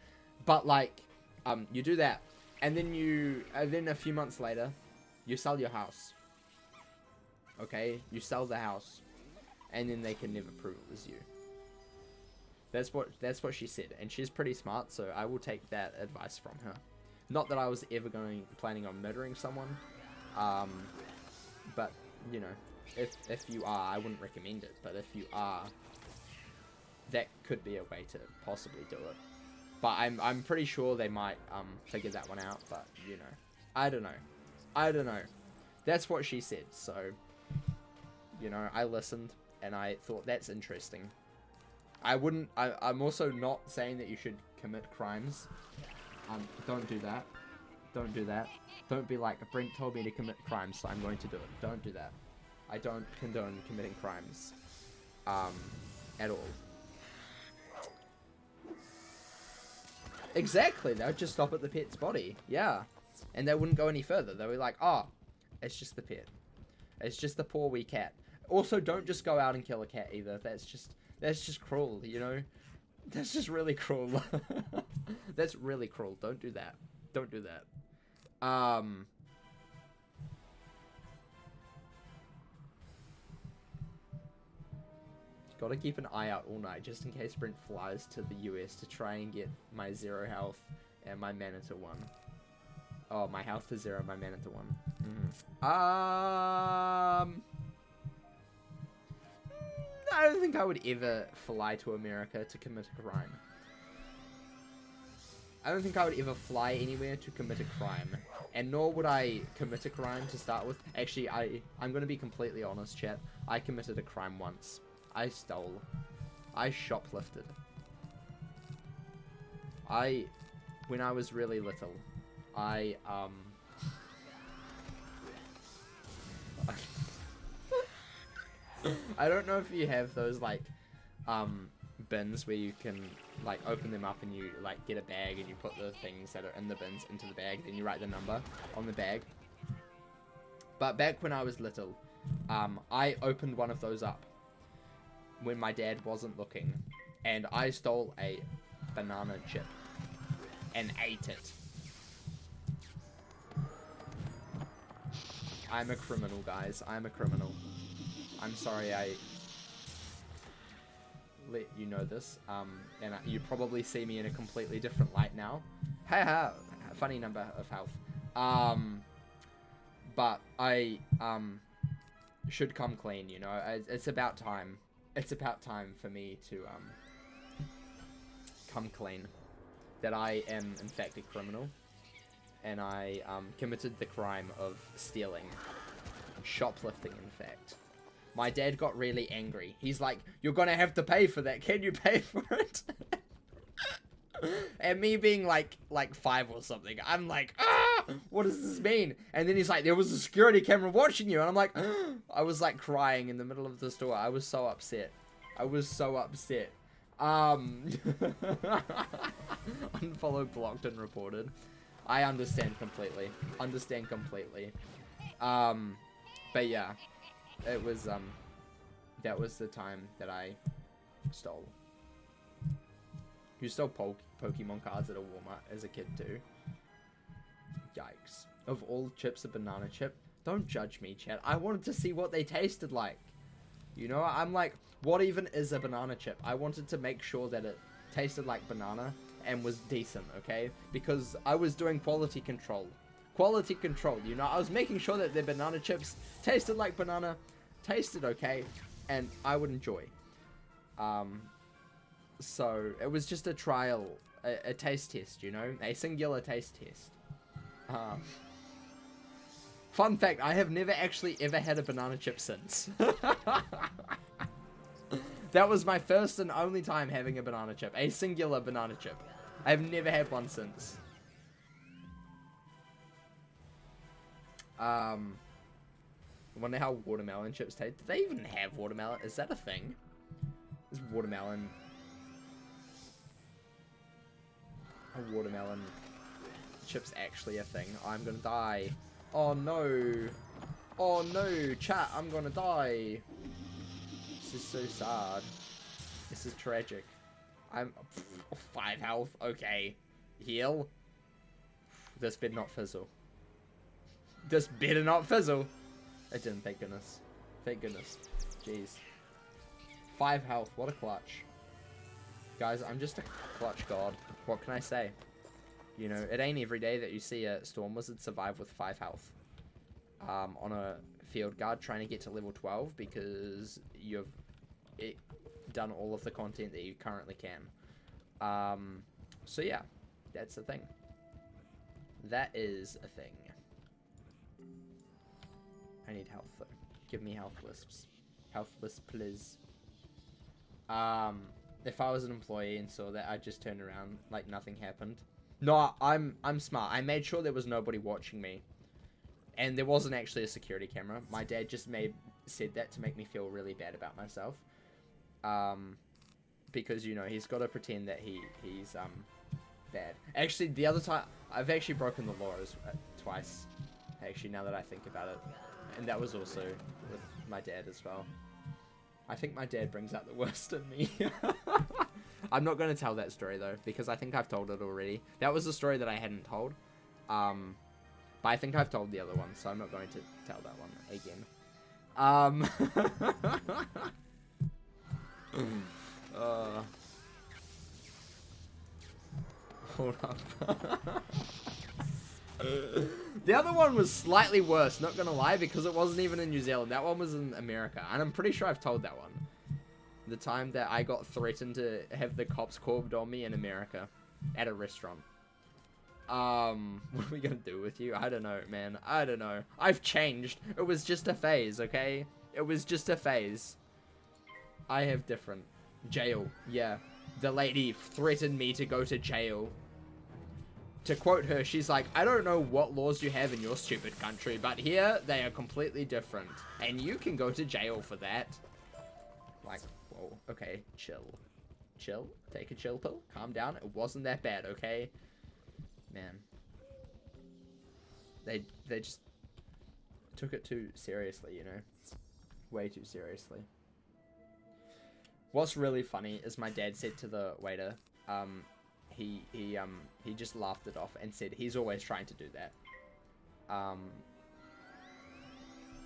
but like you do that, and then a few months later you sell your house. Okay, you sell the house, and then they can never prove it was you. That's what she said, and she's pretty smart, so I will take that advice from her. Not that I was ever planning on murdering someone, but you know, if you are, I wouldn't recommend it. But if you are, that could be a way to possibly do it. But I'm pretty sure they might figure that one out. But you know, I don't know. That's what she said, so you know, I listened and I thought that's interesting. I'm also not saying that you should commit crimes. Don't do that. Don't do that. Don't be like, Brent told me to commit crimes, so I'm going to do it. Don't do that. I don't condone committing crimes. At all. Exactly, they would just stop at the pet's body. Yeah. And they wouldn't go any further. They were like, oh, it's just the pet. It's just the poor wee cat. Also, don't just go out and kill a cat either. That's just cruel, you know? That's just really cruel. That's really cruel. Don't do that. Don't do that. Gotta keep an eye out all night, just in case Brent flies to the US to try and get my 0 health and my mana to 1. Oh, my health to 0, my mana to 1. I don't think I would ever fly to America to commit a crime. I don't think I would ever fly anywhere to commit a crime. And nor would I commit a crime to start with. Actually, I'm going to be completely honest, chat. I committed a crime once. I stole. I shoplifted. When I was really little, I don't know if you have those, like, bins where you can, like, open them up and you, like, get a bag and you put the things that are in the bins into the bag, then you write the number on the bag. But back when I was little, I opened one of those up when my dad wasn't looking, and I stole a banana chip and ate it. I'm a criminal, guys. I'm a criminal. I'm sorry I let you know this, and you probably see me in a completely different light now. Haha, funny number of health. But I should come clean, you know. It's about time. It's about time for me to come clean that I am in fact a criminal, and I committed the crime of stealing, shoplifting in fact. My dad got really angry. He's like, "You're gonna have to pay for that. Can you pay for it?" And me being like 5 or something, I'm like, "Ah, what does this mean?" And then he's like, "There was a security camera watching you," and I'm like, I was like crying in the middle of the store. I was so upset. I was so upset. Unfollowed, blocked, and reported. I understand completely. Understand completely. But yeah. It was, that was the time that I stole. You stole Pokemon cards at a Walmart as a kid too. Yikes. Of all chips, a banana chip? Don't judge me, chat. I wanted to see what they tasted like. You know, I'm like, what even is a banana chip? I wanted to make sure that it tasted like banana and was decent, okay? Because I was doing quality control. Quality control, you know? I was making sure that the banana chips tasted like banana, tasted okay, and I would enjoy. So it was just a trial, a taste test, you know? A singular taste test. Fun fact, I have never actually ever had a banana chip since. That was my first and only time having a banana chip. A singular banana chip. I've never had one since. I wonder how watermelon chips taste. Do they even have watermelon? Is that a thing? Is watermelon... Are watermelon chips actually a thing? I'm gonna die. Oh no. Oh no, chat, I'm gonna die. This is so sad. This is tragic. I'm 5 health. Okay. Heal. This better not fizzle. This better not fizzle. It didn't, thank goodness. Thank goodness. Jeez. 5 health. What a clutch. Guys, I'm just a clutch god. What can I say? You know, it ain't every day that you see a Storm Wizard survive with 5 health. On a field guard trying to get to level 12 because you've done all of the content that you currently can. So yeah, that's the thing. That is a thing. I need health though. Give me health wisps. Health wisp, please. If I was an employee and saw that, I'd just turn around like nothing happened. No, I'm smart. I made sure there was nobody watching me. And there wasn't actually a security camera. My dad just said that to make me feel really bad about myself. Because, you know, he's got to pretend that he's bad. Actually, the other time, I've actually broken the law twice. Actually, now that I think about it. And that was also with my dad as well. I think my dad brings out the worst in me. I'm not going to tell that story, though, because I think I've told it already. That was a story that I hadn't told. But I think I've told the other one, so I'm not going to tell that one again. Hold up. The other one was slightly worse, not gonna lie, because it wasn't even in New Zealand. That one was in America, and I'm pretty sure I've told that one. The time that I got threatened to have the cops called on me in America at a restaurant. What are we gonna do with you? I don't know, man. I don't know. I've changed. It was just a phase, okay? It was just a phase. I have different. Jail. Yeah. The lady threatened me to go to jail. To quote her, she's like, I don't know what laws you have in your stupid country, but here they are completely different. And you can go to jail for that. Like, whoa, okay, chill. Chill. Take a chill pill. Calm down. It wasn't that bad, okay? Man. They just took it too seriously, you know? Way too seriously. What's really funny is my dad said to the waiter, he just laughed it off and said he's always trying to do that.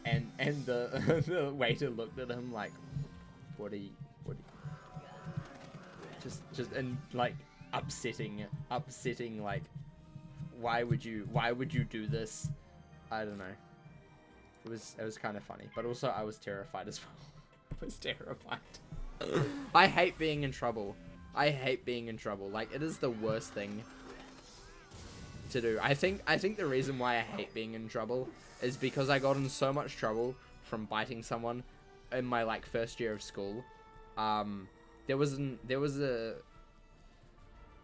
And the the waiter looked at him like, what just and like upsetting like, why would you do this? I don't know. It was kind of funny, but also I was terrified as well. I was terrified. I hate being in trouble. I hate being in trouble. Like, it is the worst thing to do. I think the reason why I hate being in trouble is because I got in so much trouble from biting someone in my like first year of school. The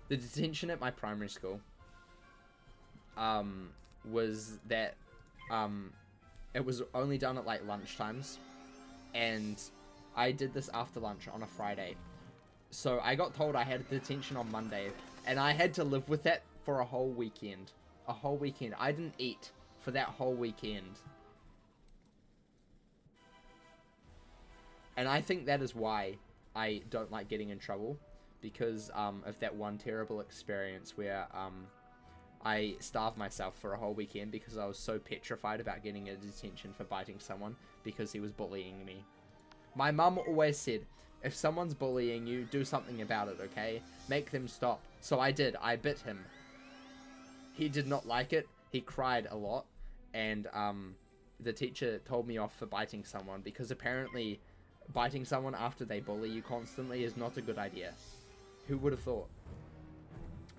detention at my primary school was that it was only done at like lunch times, and I did this after lunch on a Friday. So I got told I had a detention on Monday, and I had to live with that for a whole weekend. A whole weekend. I didn't eat for that whole weekend. And I think that is why I don't like getting in trouble, because of that one terrible experience where I starved myself for a whole weekend because I was so petrified about getting a detention for biting someone because he was bullying me. My mum always said, if someone's bullying you, do something about it, okay? Make them stop. So I did. I bit him. He did not like it. He cried a lot. And the teacher told me off for biting someone, because apparently biting someone after they bully you constantly is not a good idea. Who would have thought?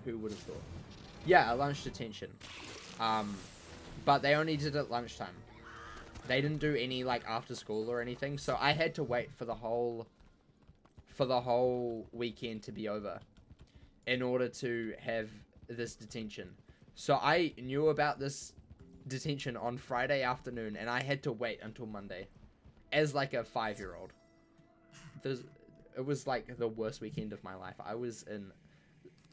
Who would have thought? Yeah, a lunch detention. But they only did it at lunchtime. They didn't do any like after school or anything, so I had to wait for the whole weekend to be over in order to have this detention. So I knew about this detention on Friday afternoon, and I had to wait until Monday as like a 5-year-old. It was like the worst weekend of my life. I was in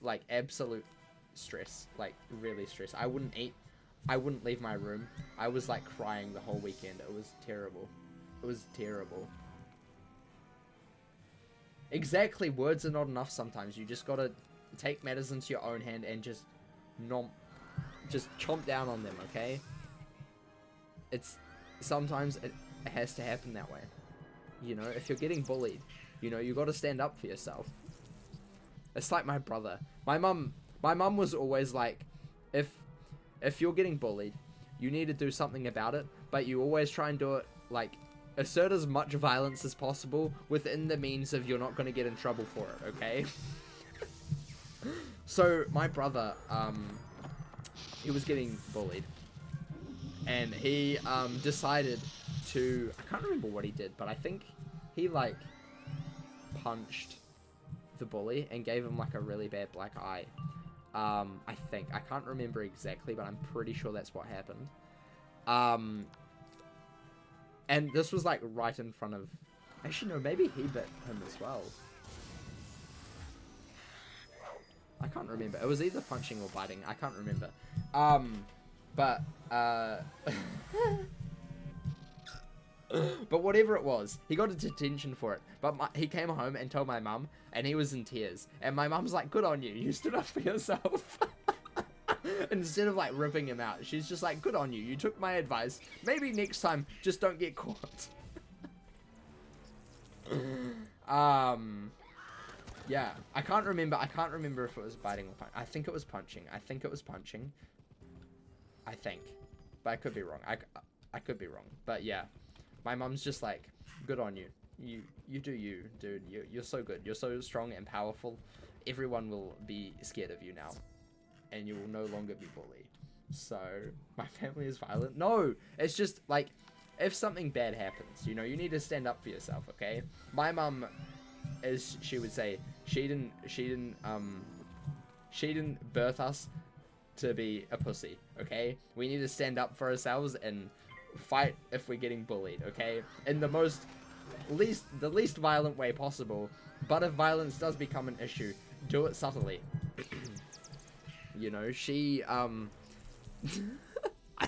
like absolute stress, like really stressed. I wouldn't eat. I wouldn't leave my room. I was like crying the whole weekend. It was terrible. It was terrible. Exactly, words are not enough sometimes. You just gotta take matters into your own hand and just chomp down on them, okay? Sometimes it has to happen that way. You know, if you're getting bullied, you know, you gotta stand up for yourself. It's like my brother. My mum was always like, if you're getting bullied, you need to do something about it, but you always try and do it, like, assert as much violence as possible within the means of you're not going to get in trouble for it, okay? So, my brother, he was getting bullied, and he, decided to, I can't remember what he did, but I think he, like, punched the bully and gave him, like, a really bad black eye. I think. I can't remember exactly, but I'm pretty sure that's what happened. And this was, like, right in front of... Actually, no, maybe he bit him as well. I can't remember. It was either punching or biting. I can't remember. But whatever it was, he got a detention for it. But he came home and told my mum, and he was in tears. And my mum's like, good on you. You stood up for yourself. Instead of, like, ripping him out, she's just like, good on you. You took my advice. Maybe next time, just don't get caught. Yeah. I can't remember if it was biting or punching. I think it was punching. I think, but I could be wrong. I could be wrong, but yeah, my mum's just like, good on you. You do you, dude. You're so good. You're so strong and powerful. Everyone will be scared of you now, and you will no longer be bullied. So my family is violent. No, it's just like, if something bad happens, you know, you need to stand up for yourself. Okay, my mum, as she would say, she didn't birth us to be a pussy. Okay, we need to stand up for ourselves and fight if we're getting bullied. Okay, in the least violent way possible. But if violence does become an issue, do it subtly. You know, she I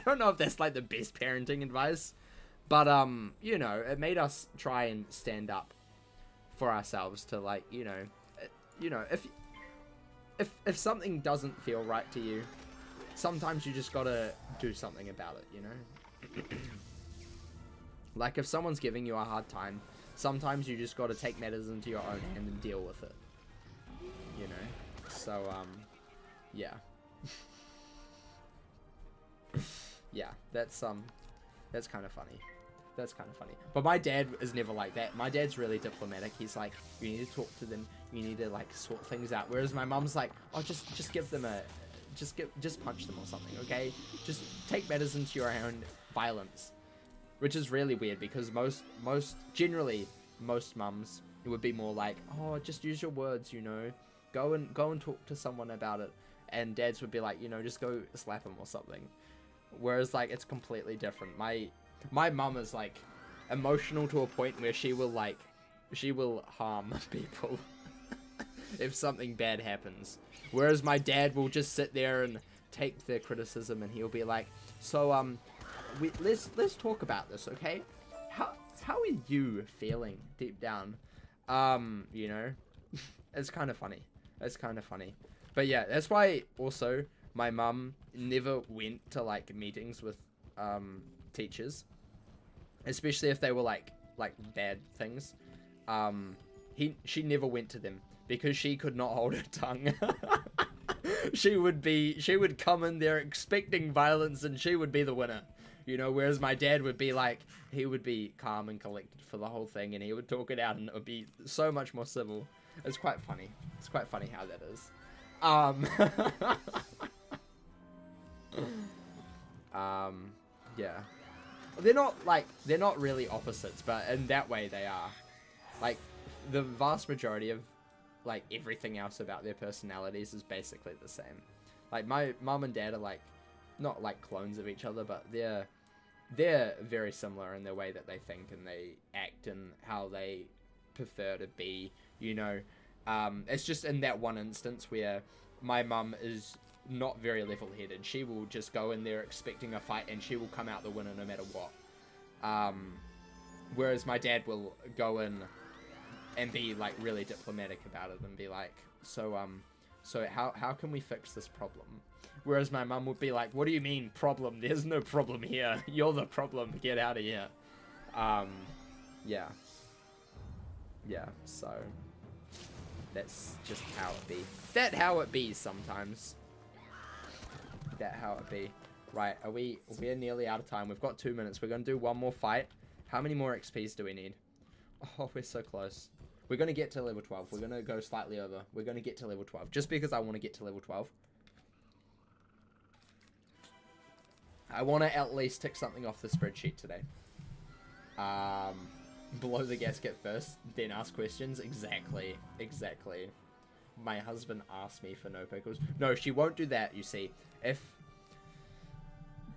don't know if that's like the best parenting advice, but you know, it made us try and stand up for ourselves to, like, you know, if something doesn't feel right to you, sometimes you just gotta do something about it, you know? Like, if someone's giving you a hard time, sometimes you just gotta take matters into your own hand and deal with it, you know? So, yeah. Yeah, that's kind of funny. That's kind of funny. But my dad is never like that. My dad's really diplomatic. He's like, you need to talk to them. You need to, like, sort things out. Whereas my mom's like, oh, just give them a, just punch them or something, okay? Just take matters into your own violence. Which is really weird, because generally most mums would be more like, oh, just use your words, you know? Go and talk to someone about it. And dads would be like, you know, just go slap him or something. Whereas, like, it's completely different. My mum is, like, emotional to a point where she will harm people if something bad happens. Whereas my dad will just sit there and take the criticism, and he'll be like, so, let's talk about this, okay? How are you feeling deep down? You know, it's kind of funny. It's kind of funny. But yeah, that's why also my mum never went to, like, meetings with teachers, especially if they were like bad things. She never went to them because she could not hold her tongue. she would come in there expecting violence, and she would be the winner, you know, whereas my dad would be like, he would be calm and collected for the whole thing, and he would talk it out, and it would be so much more civil. It's quite funny. It's quite funny how that is. Yeah. They're not really opposites, but in that way they are. Like, the vast majority of, like, everything else about their personalities is basically the same. Like, my mum and dad are, like, not like clones of each other, but they're very similar in the way that they think and they act and how they prefer to be, you know. It's just in that one instance where my mum is not very level-headed. She will just go in there expecting a fight, and she will come out the winner no matter what. Whereas my dad will go in and be, like, really diplomatic about it and be like, so how can we fix this problem? Whereas my mum would be like, what do you mean problem? There's no problem here. You're the problem. Get out of here. Yeah. Yeah, so that's just how it be. That how it be sometimes. That how it be. Right, we're nearly out of time. We've got 2 minutes. We're gonna do one more fight. How many more XPs do we need? Oh, we're so close. We're gonna get to level 12. We're gonna go slightly over. We're gonna get to level 12. Just because I want to get to level 12. I want to at least tick something off the spreadsheet today. Blow the gasket first, then ask questions. Exactly. My husband asked me for no pickles. No, she won't do that, you see. If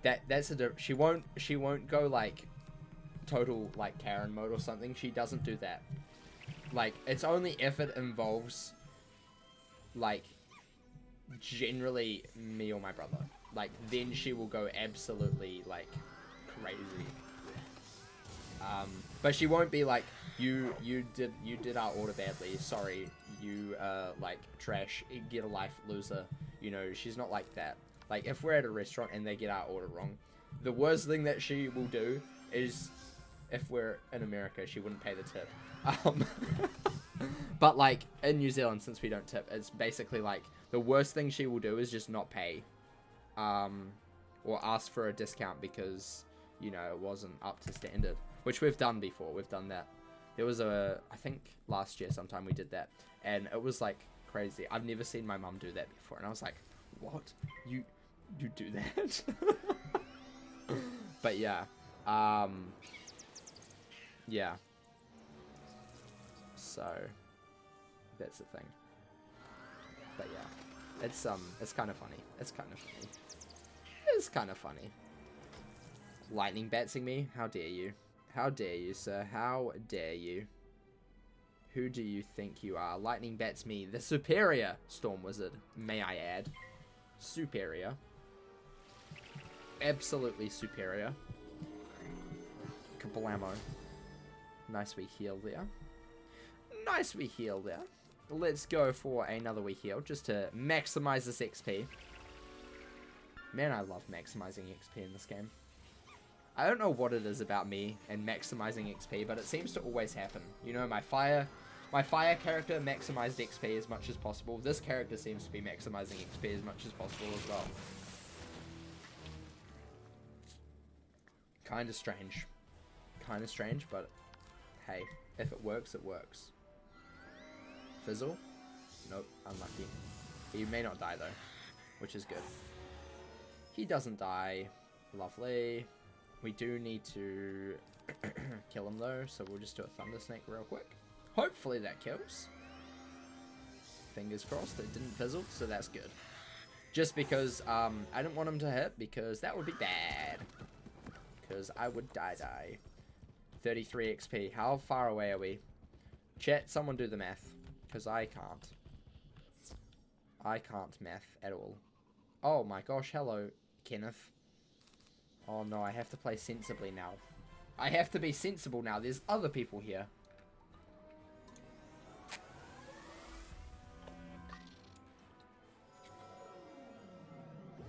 that's she won't go, like, total, like, Karen mode or something. She doesn't do that. Like, it's only if it involves, like, generally me or my brother. Like, then she will go absolutely, like, crazy. But she won't be like, you did our order badly, sorry, you, like, trash, get a life, loser. You know, she's not like that. Like, if we're at a restaurant and they get our order wrong, the worst thing that she will do is, if we're in America, she wouldn't pay the tip. But, like, in New Zealand, since we don't tip, it's basically, like, the worst thing she will do is just not pay. Or or ask for a discount because, you know, it wasn't up to standard, which we've done before. We've done that. There was I think last year sometime we did that, and it was like crazy. I've never seen my mum do that before, and I was like, what? You do that? But yeah, yeah. So that's the thing. But yeah, it's kind of funny. It's kind of funny. It's kind of funny. Lightning batsing me? How dare you? How dare you, sir? How dare you? Who do you think you are? Lightning bats me, the superior Storm Wizard, may I add. Superior. Absolutely superior. Kablamo. Nice wee heal there. Nice wee heal there. Let's go for another wee heal, just to maximize this XP. Man, I love maximizing XP in this game. I don't know what it is about me and maximizing XP, but it seems to always happen. You know, my fire character maximized XP as much as possible. This character seems to be maximizing XP as much as possible as well. Kind of strange. Kind of strange, but hey, if it works, it works. Fizzle? Nope, unlucky. He may not die though, which is good. He doesn't die. Lovely. We do need to kill him though, so we'll just do a Thunder Snake real quick. Hopefully that kills. Fingers crossed it didn't fizzle, so that's good. Just because I didn't want him to hit, because that would be bad. Because I would die. 33 XP. How far away are we? Chat, someone do the math. Because I can't. I can't math at all. Oh my gosh, hello, Kenneth. Oh no, I have to play sensibly now. I have to be sensible now. There's other people here.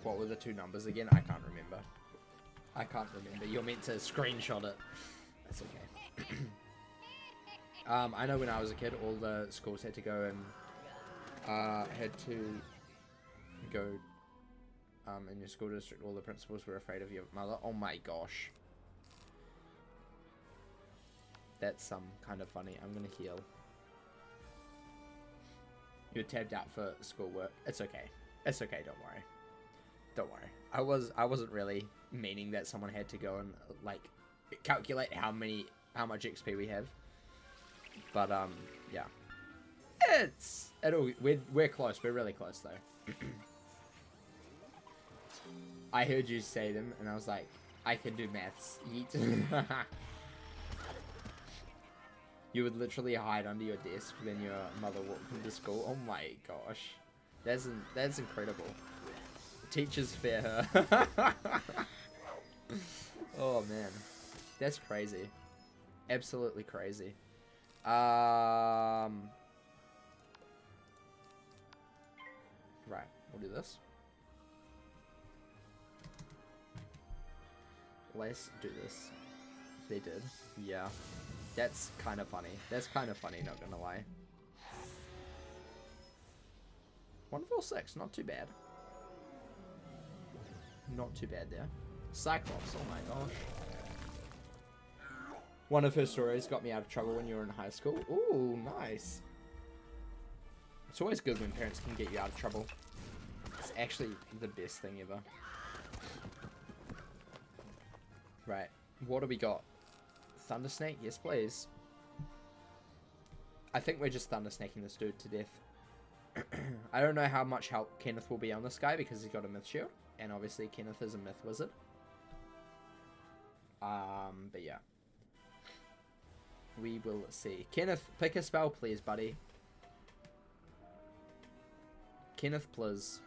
What were the two numbers again? I can't remember. I can't remember. You're meant to screenshot it. That's okay. I know when I was a kid, all the schools had to go and had to go in your school district. All the principals were afraid of your mother. Oh my gosh. That's kind of funny. I'm gonna heal. You're tabbed out for schoolwork. It's okay. It's okay. Don't worry. Don't worry. I wasn't really meaning that someone had to go and like calculate how much XP we have. But yeah. We're close. We're really close though. I heard you say them, and I was like, I can do maths. Yeet. You would literally hide under your desk when your mother walked into school. Oh my gosh, that's incredible. Teachers fear her. Oh man, that's crazy. Absolutely crazy. Right, we'll do this. Let's do this. They did. Yeah. That's kind of funny. That's kind of funny, not gonna lie. 146, not too bad. Not too bad there. Cyclops, oh my gosh. One of her stories got me out of trouble when you were in high school. Ooh, nice. It's always good when parents can get you out of trouble. It's actually the best thing ever. Right, what do we got? Thunder Snake? Yes, please. I think we're just Thunder Snaking this dude to death. I don't know how much help Kenneth will be on this guy because he's got a myth shield. And obviously Kenneth is a myth wizard. But yeah. We will see. Kenneth, pick a spell please, buddy. Kenneth, please.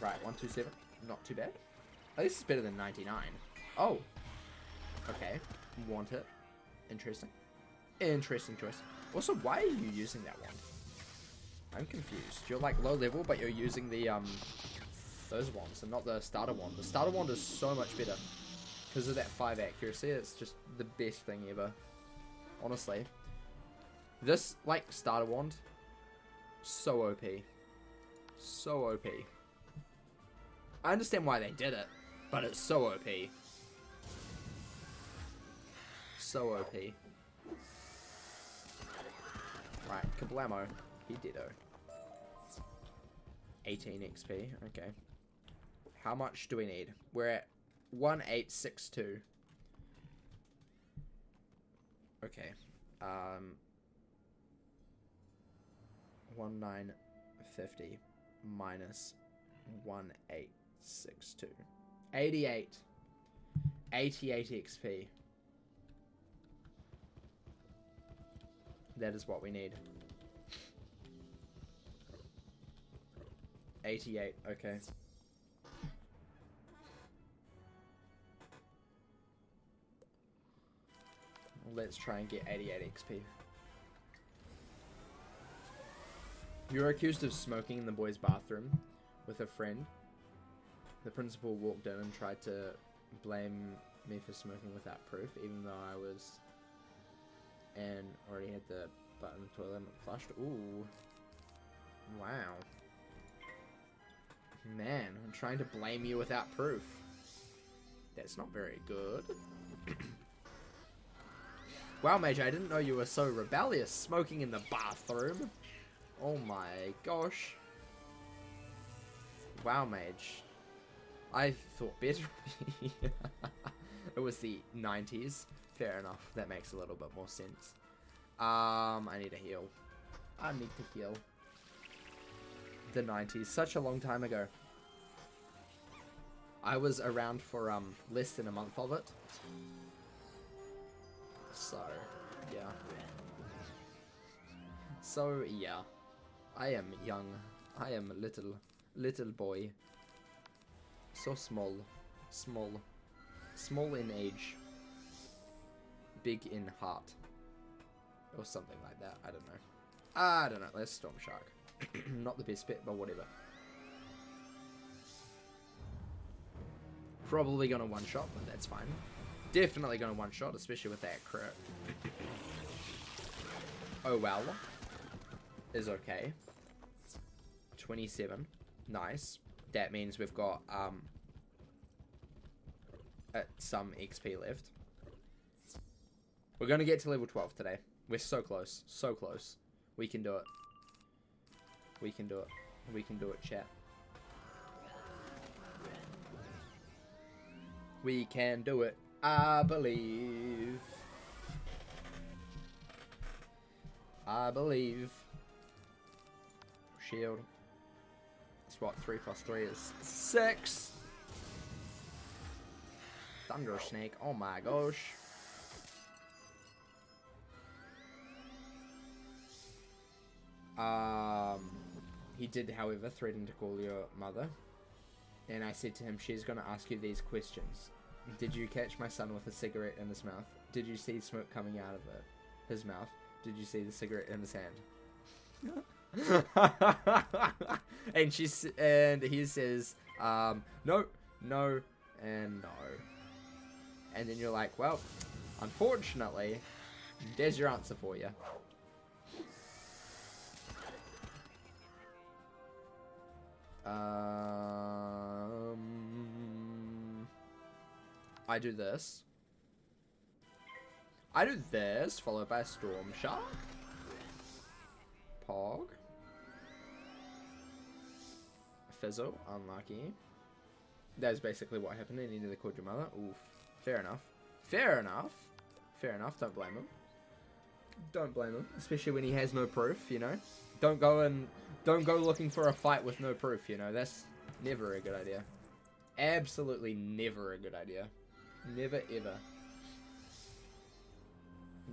Right, 127. Not too bad. Oh, this is better than 99. Oh. Okay. Want it. Interesting. Interesting choice. Also, why are you using that one? I'm confused. You're like low level, but you're using the those wands and not the starter wand. The starter wand is so much better because of that 5 accuracy. It's just the best thing ever. Honestly. This like starter wand So OP. So OP. I understand why they did it, but it's so OP. So OP. Right, kablamo. He ditto. 18 XP, okay. How much do we need? We're at 1862. Okay. 1950 minus 1862. 88. 88 XP. That is what we need. 88, okay. Let's try and get 88 XP. You were accused of smoking in the boys' bathroom with a friend. The principal walked in and tried to blame me for smoking without proof, even though I was and already had the butt in the toilet and flushed. Ooh. Wow. Man, I'm trying to blame you without proof. That's not very good. Wow, Mage, I didn't know you were so rebellious, smoking in the bathroom. Oh my gosh. Wow, Mage. I thought better of me. It was the 90s. Fair enough. That makes a little bit more sense. I need to heal. I need to heal. The 90s. Such a long time ago. I was around for less than a month of it. So, yeah. So, yeah. I am young. I am a little boy. So small. Small. Small in age. Big in heart. Or something like that. I don't know. I don't know. Let's Storm Shark. Not the best bit, but whatever. Probably gonna one-shot, but that's fine. Definitely gonna one-shot, especially with that crit. Oh well. Is okay. 27. Nice. That means we've got some XP left. We're gonna get to level 12 today. We're so close. So close. We can do it. We can do it. We can do it, chat. We can do it. I believe. I believe. Shield. It's what? 3 plus 3 is 6. Thunder Snake. Oh my gosh. He did, however, threaten to call your mother. And I said to him, she's going to ask you these questions. Did you catch my son with a cigarette in his mouth? Did you see smoke coming out of his mouth? Did you see the cigarette in his hand? And he says, no, no, and no. And then you're like, well, unfortunately, there's your answer for you. I do this. I do this, followed by a Storm Shark. Pog. Fizzle, unlucky. That's basically what happened. He nearly called your mother. Oof. Fair enough. Fair enough. Fair enough. Don't blame him. Don't blame him. Especially when he has no proof, you know. Don't go looking for a fight with no proof, you know. That's never a good idea. Absolutely never a good idea. Never ever.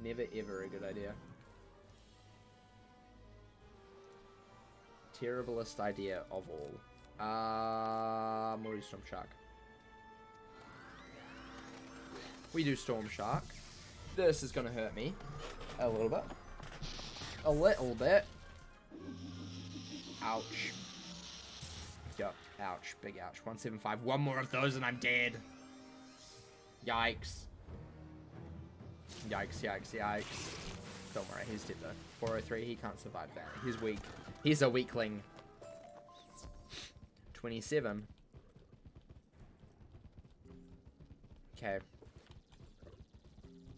Never ever a good idea. Terriblest idea of all. We'll do Storm Shark. We do Storm Shark. This is gonna hurt me. A little bit. A little bit. Ouch. Yup. Ouch. Big ouch. 175. One more of those and I'm dead. Yikes. Yikes, yikes, yikes. Don't worry, he's dead though. 403, he can't survive that. He's weak. He's a weakling. 27. Okay.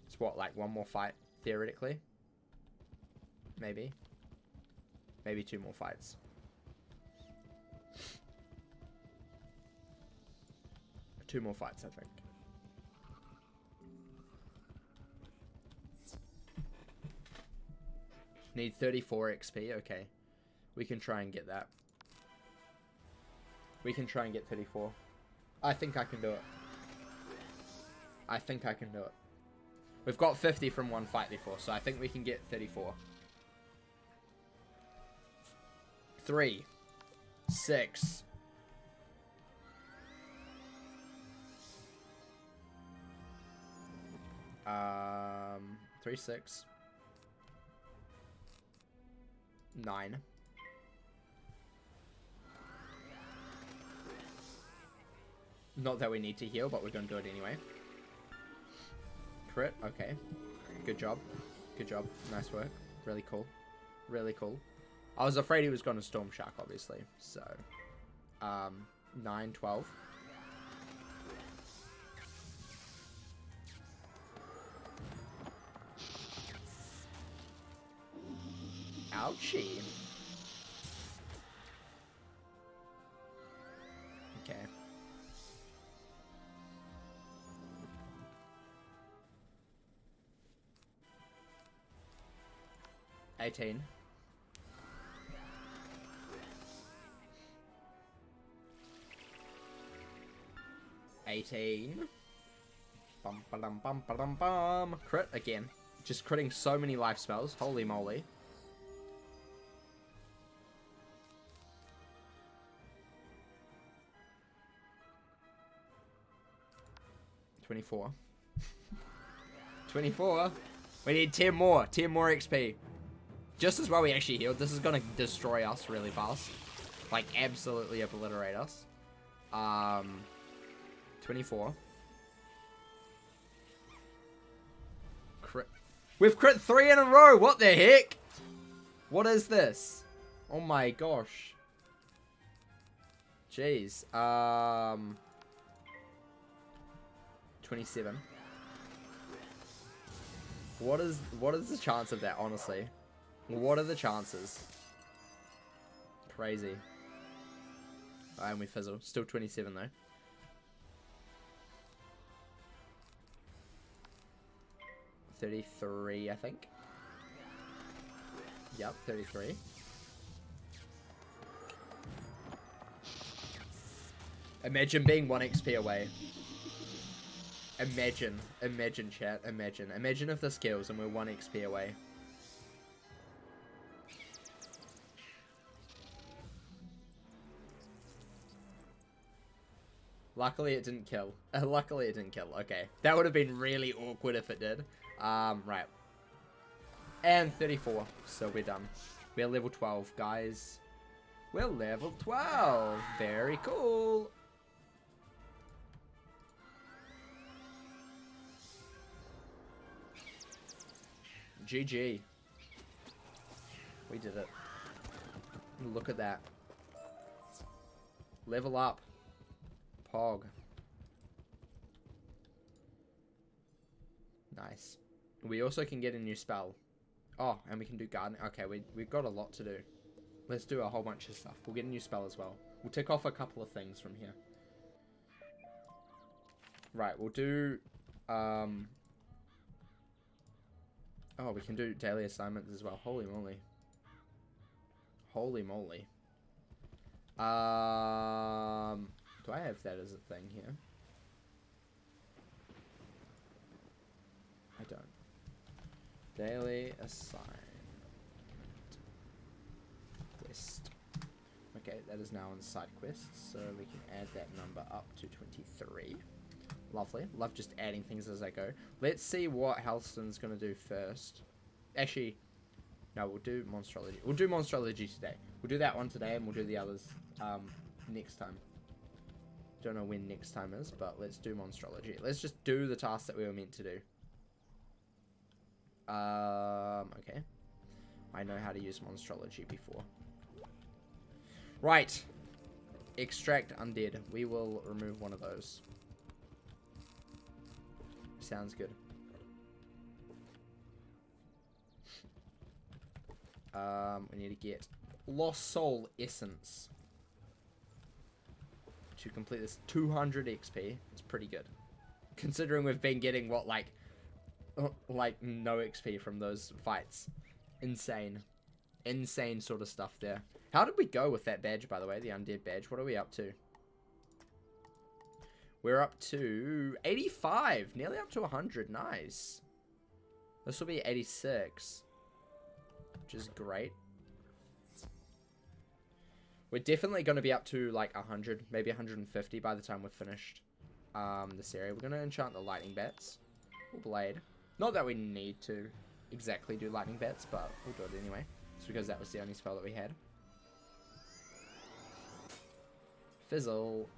It's what, like one more fight, theoretically? Maybe. Maybe 2 more fights. Two more fights, I think. Need 34 XP, okay. We can try and get that. We can try and get 34. I think I can do it. I think I can do it. We've got 50 from one fight before, so I think we can get 34. 3, 6. 3, 6. 9. Not that we need to heal, but we're going to do it anyway. Crit, okay. Good job. Good job. Nice work. Really cool. Really cool. I was afraid he was going to Storm Shark, obviously. So, 9, 12. Ouchie. Okay. $18. 18. Bum ba dum bum ba dum bum. Crit again. Just critting so many life spells. Holy moly. $24. 24. We need 10 more. 10 more XP. Just as well we actually healed. This is going to destroy us really fast. Like, absolutely obliterate us. 24. Crit. We've crit 3 in a row. What the heck? What is this? Oh my gosh. Jeez. 27. What is the chance of that, honestly? What are the chances? Crazy. And we fizzle. Still 27 though. 33, I think. Yep, 33. Imagine being 1 XP away. Imagine, chat, imagine if this kills and we're 1 XP away. Luckily it didn't kill. Luckily it didn't kill. Okay, that would have been really awkward if it did. Right. And 34, so we're done. We're level 12, guys. We're level 12. Very cool. GG. We did it. Look at that. Level up. Pog. Nice. We also can get a new spell. Oh, and we can do gardening. Okay, we've got a lot to do. Let's do a whole bunch of stuff. We'll get a new spell as well. We'll tick off a couple of things from here. Right, we'll do... Oh, we can do daily assignments as well. Holy moly. Holy moly. Do I have that as a thing here? I don't. Daily assignment. Quest. Okay, that is now on side quests, so we can add that number up to 23. Lovely. Love just adding things as I go. Let's see what Halston's going to do first. Actually, no, we'll do Monstrology. We'll do Monstrology today. We'll do that one today, and we'll do the others next time. Don't know when next time is, but let's do Monstrology. Let's just do the task that we were meant to do. Okay. I know how to use Monstrology before. Right. Extract undead. We will remove one of those. Sounds good. We need to get Lost Soul Essence to complete this. 200 XP. It's pretty good. Considering we've been getting, what, like no XP from those fights. Insane. Insane sort of stuff there. How did we go with that badge, by the way? The undead badge. What are we up to? We're up to 85. Nearly up to 100. Nice. This will be 86. Which is great. We're definitely going to be up to like 100. Maybe 150 by the time we're finished this area. We're going to enchant the lightning bats. Or blade. Not that we need to exactly do lightning bats, but we'll do it anyway. It's because that was the only spell that we had. Fizzle.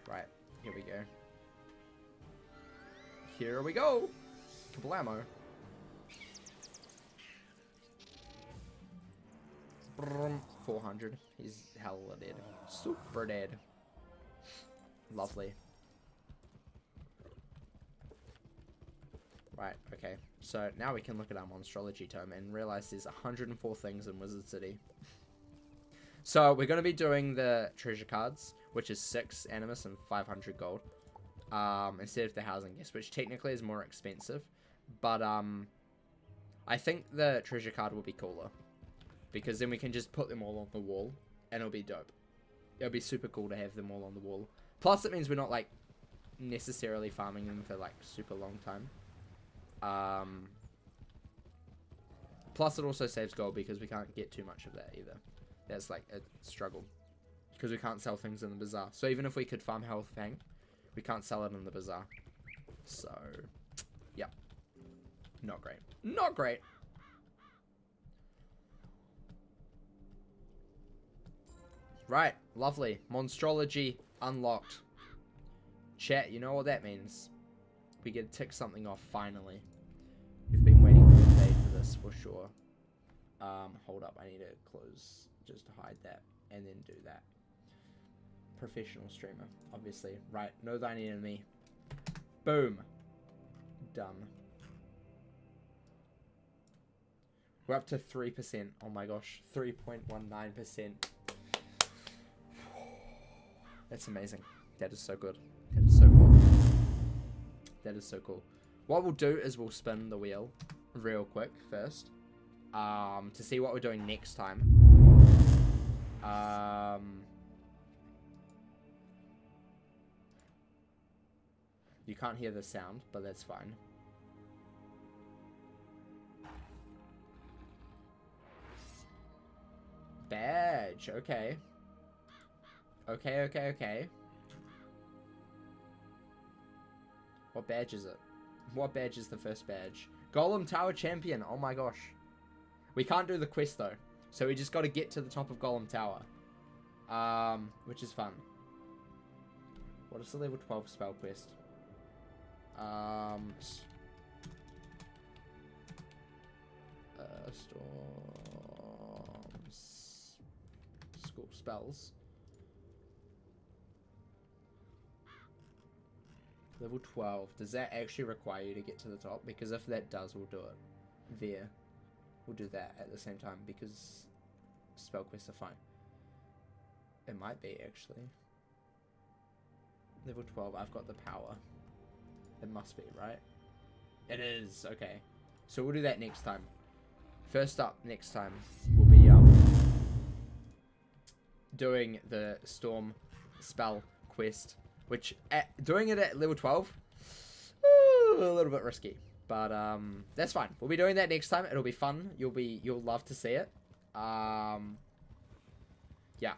Right, here we go. Here we go. Kablamo. 400. He's hella dead. Super dead. Lovely. Right, okay. So now we can look at our Monstrology Tome and realize there's 104 things in Wizard City. So we're going to be doing the treasure cards, which is 6 animus and 500 gold. Instead of the housing guest, which technically is more expensive. But I think the treasure card will be cooler. Because then we can just put them all on the wall and it'll be dope. It'll be super cool to have them all on the wall. Plus it means we're not like necessarily farming them for like super long time. Plus it also saves gold because we can't get too much of that either. That's like a struggle. Because we can't sell things in the bazaar. So even if we could farm Health Fang, we can't sell it in the bazaar. So, yeah. Not great. Not great. Right, lovely. Monstrology unlocked. Chat, you know what that means. We get to tick something off, finally. We've been waiting all day for this, for sure. Hold up, I need to close just to hide that, and then do that. Professional streamer, obviously. Right, know thine enemy. Boom. Done. We're up to 3%. Oh my gosh, 3.19%. That's amazing. That is so good. That is so cool. That is so cool. What we'll do is we'll spin the wheel real quick first. To see what we're doing next time. You can't hear the sound, but that's fine. Badge, okay. Okay. What badge is it? What badge is the first badge? Golem Tower Champion, oh my gosh. We can't do the quest though, so we just got to get to the top of Golem Tower. Which is fun. What is the level 12 spell quest? Storms. School spells. Level 12. Does that actually require you to get to the top? Because if that does, we'll do it. There. We'll do that at the same time because spell quests are fine. It might be, actually. Level 12. I've got the power. It must be, right? It is. Okay. So we'll do that next time. First up, next time, we'll be doing the Storm spell quest. Which, doing it at level 12, a little bit risky. But, that's fine. We'll be doing that next time. It'll be fun. You'll love to see it. Yeah,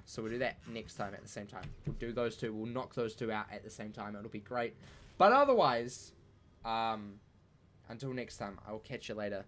so we'll do that next time at the same time. We'll do those two. We'll knock those two out at the same time. It'll be great. But otherwise, until next time, I will catch you later.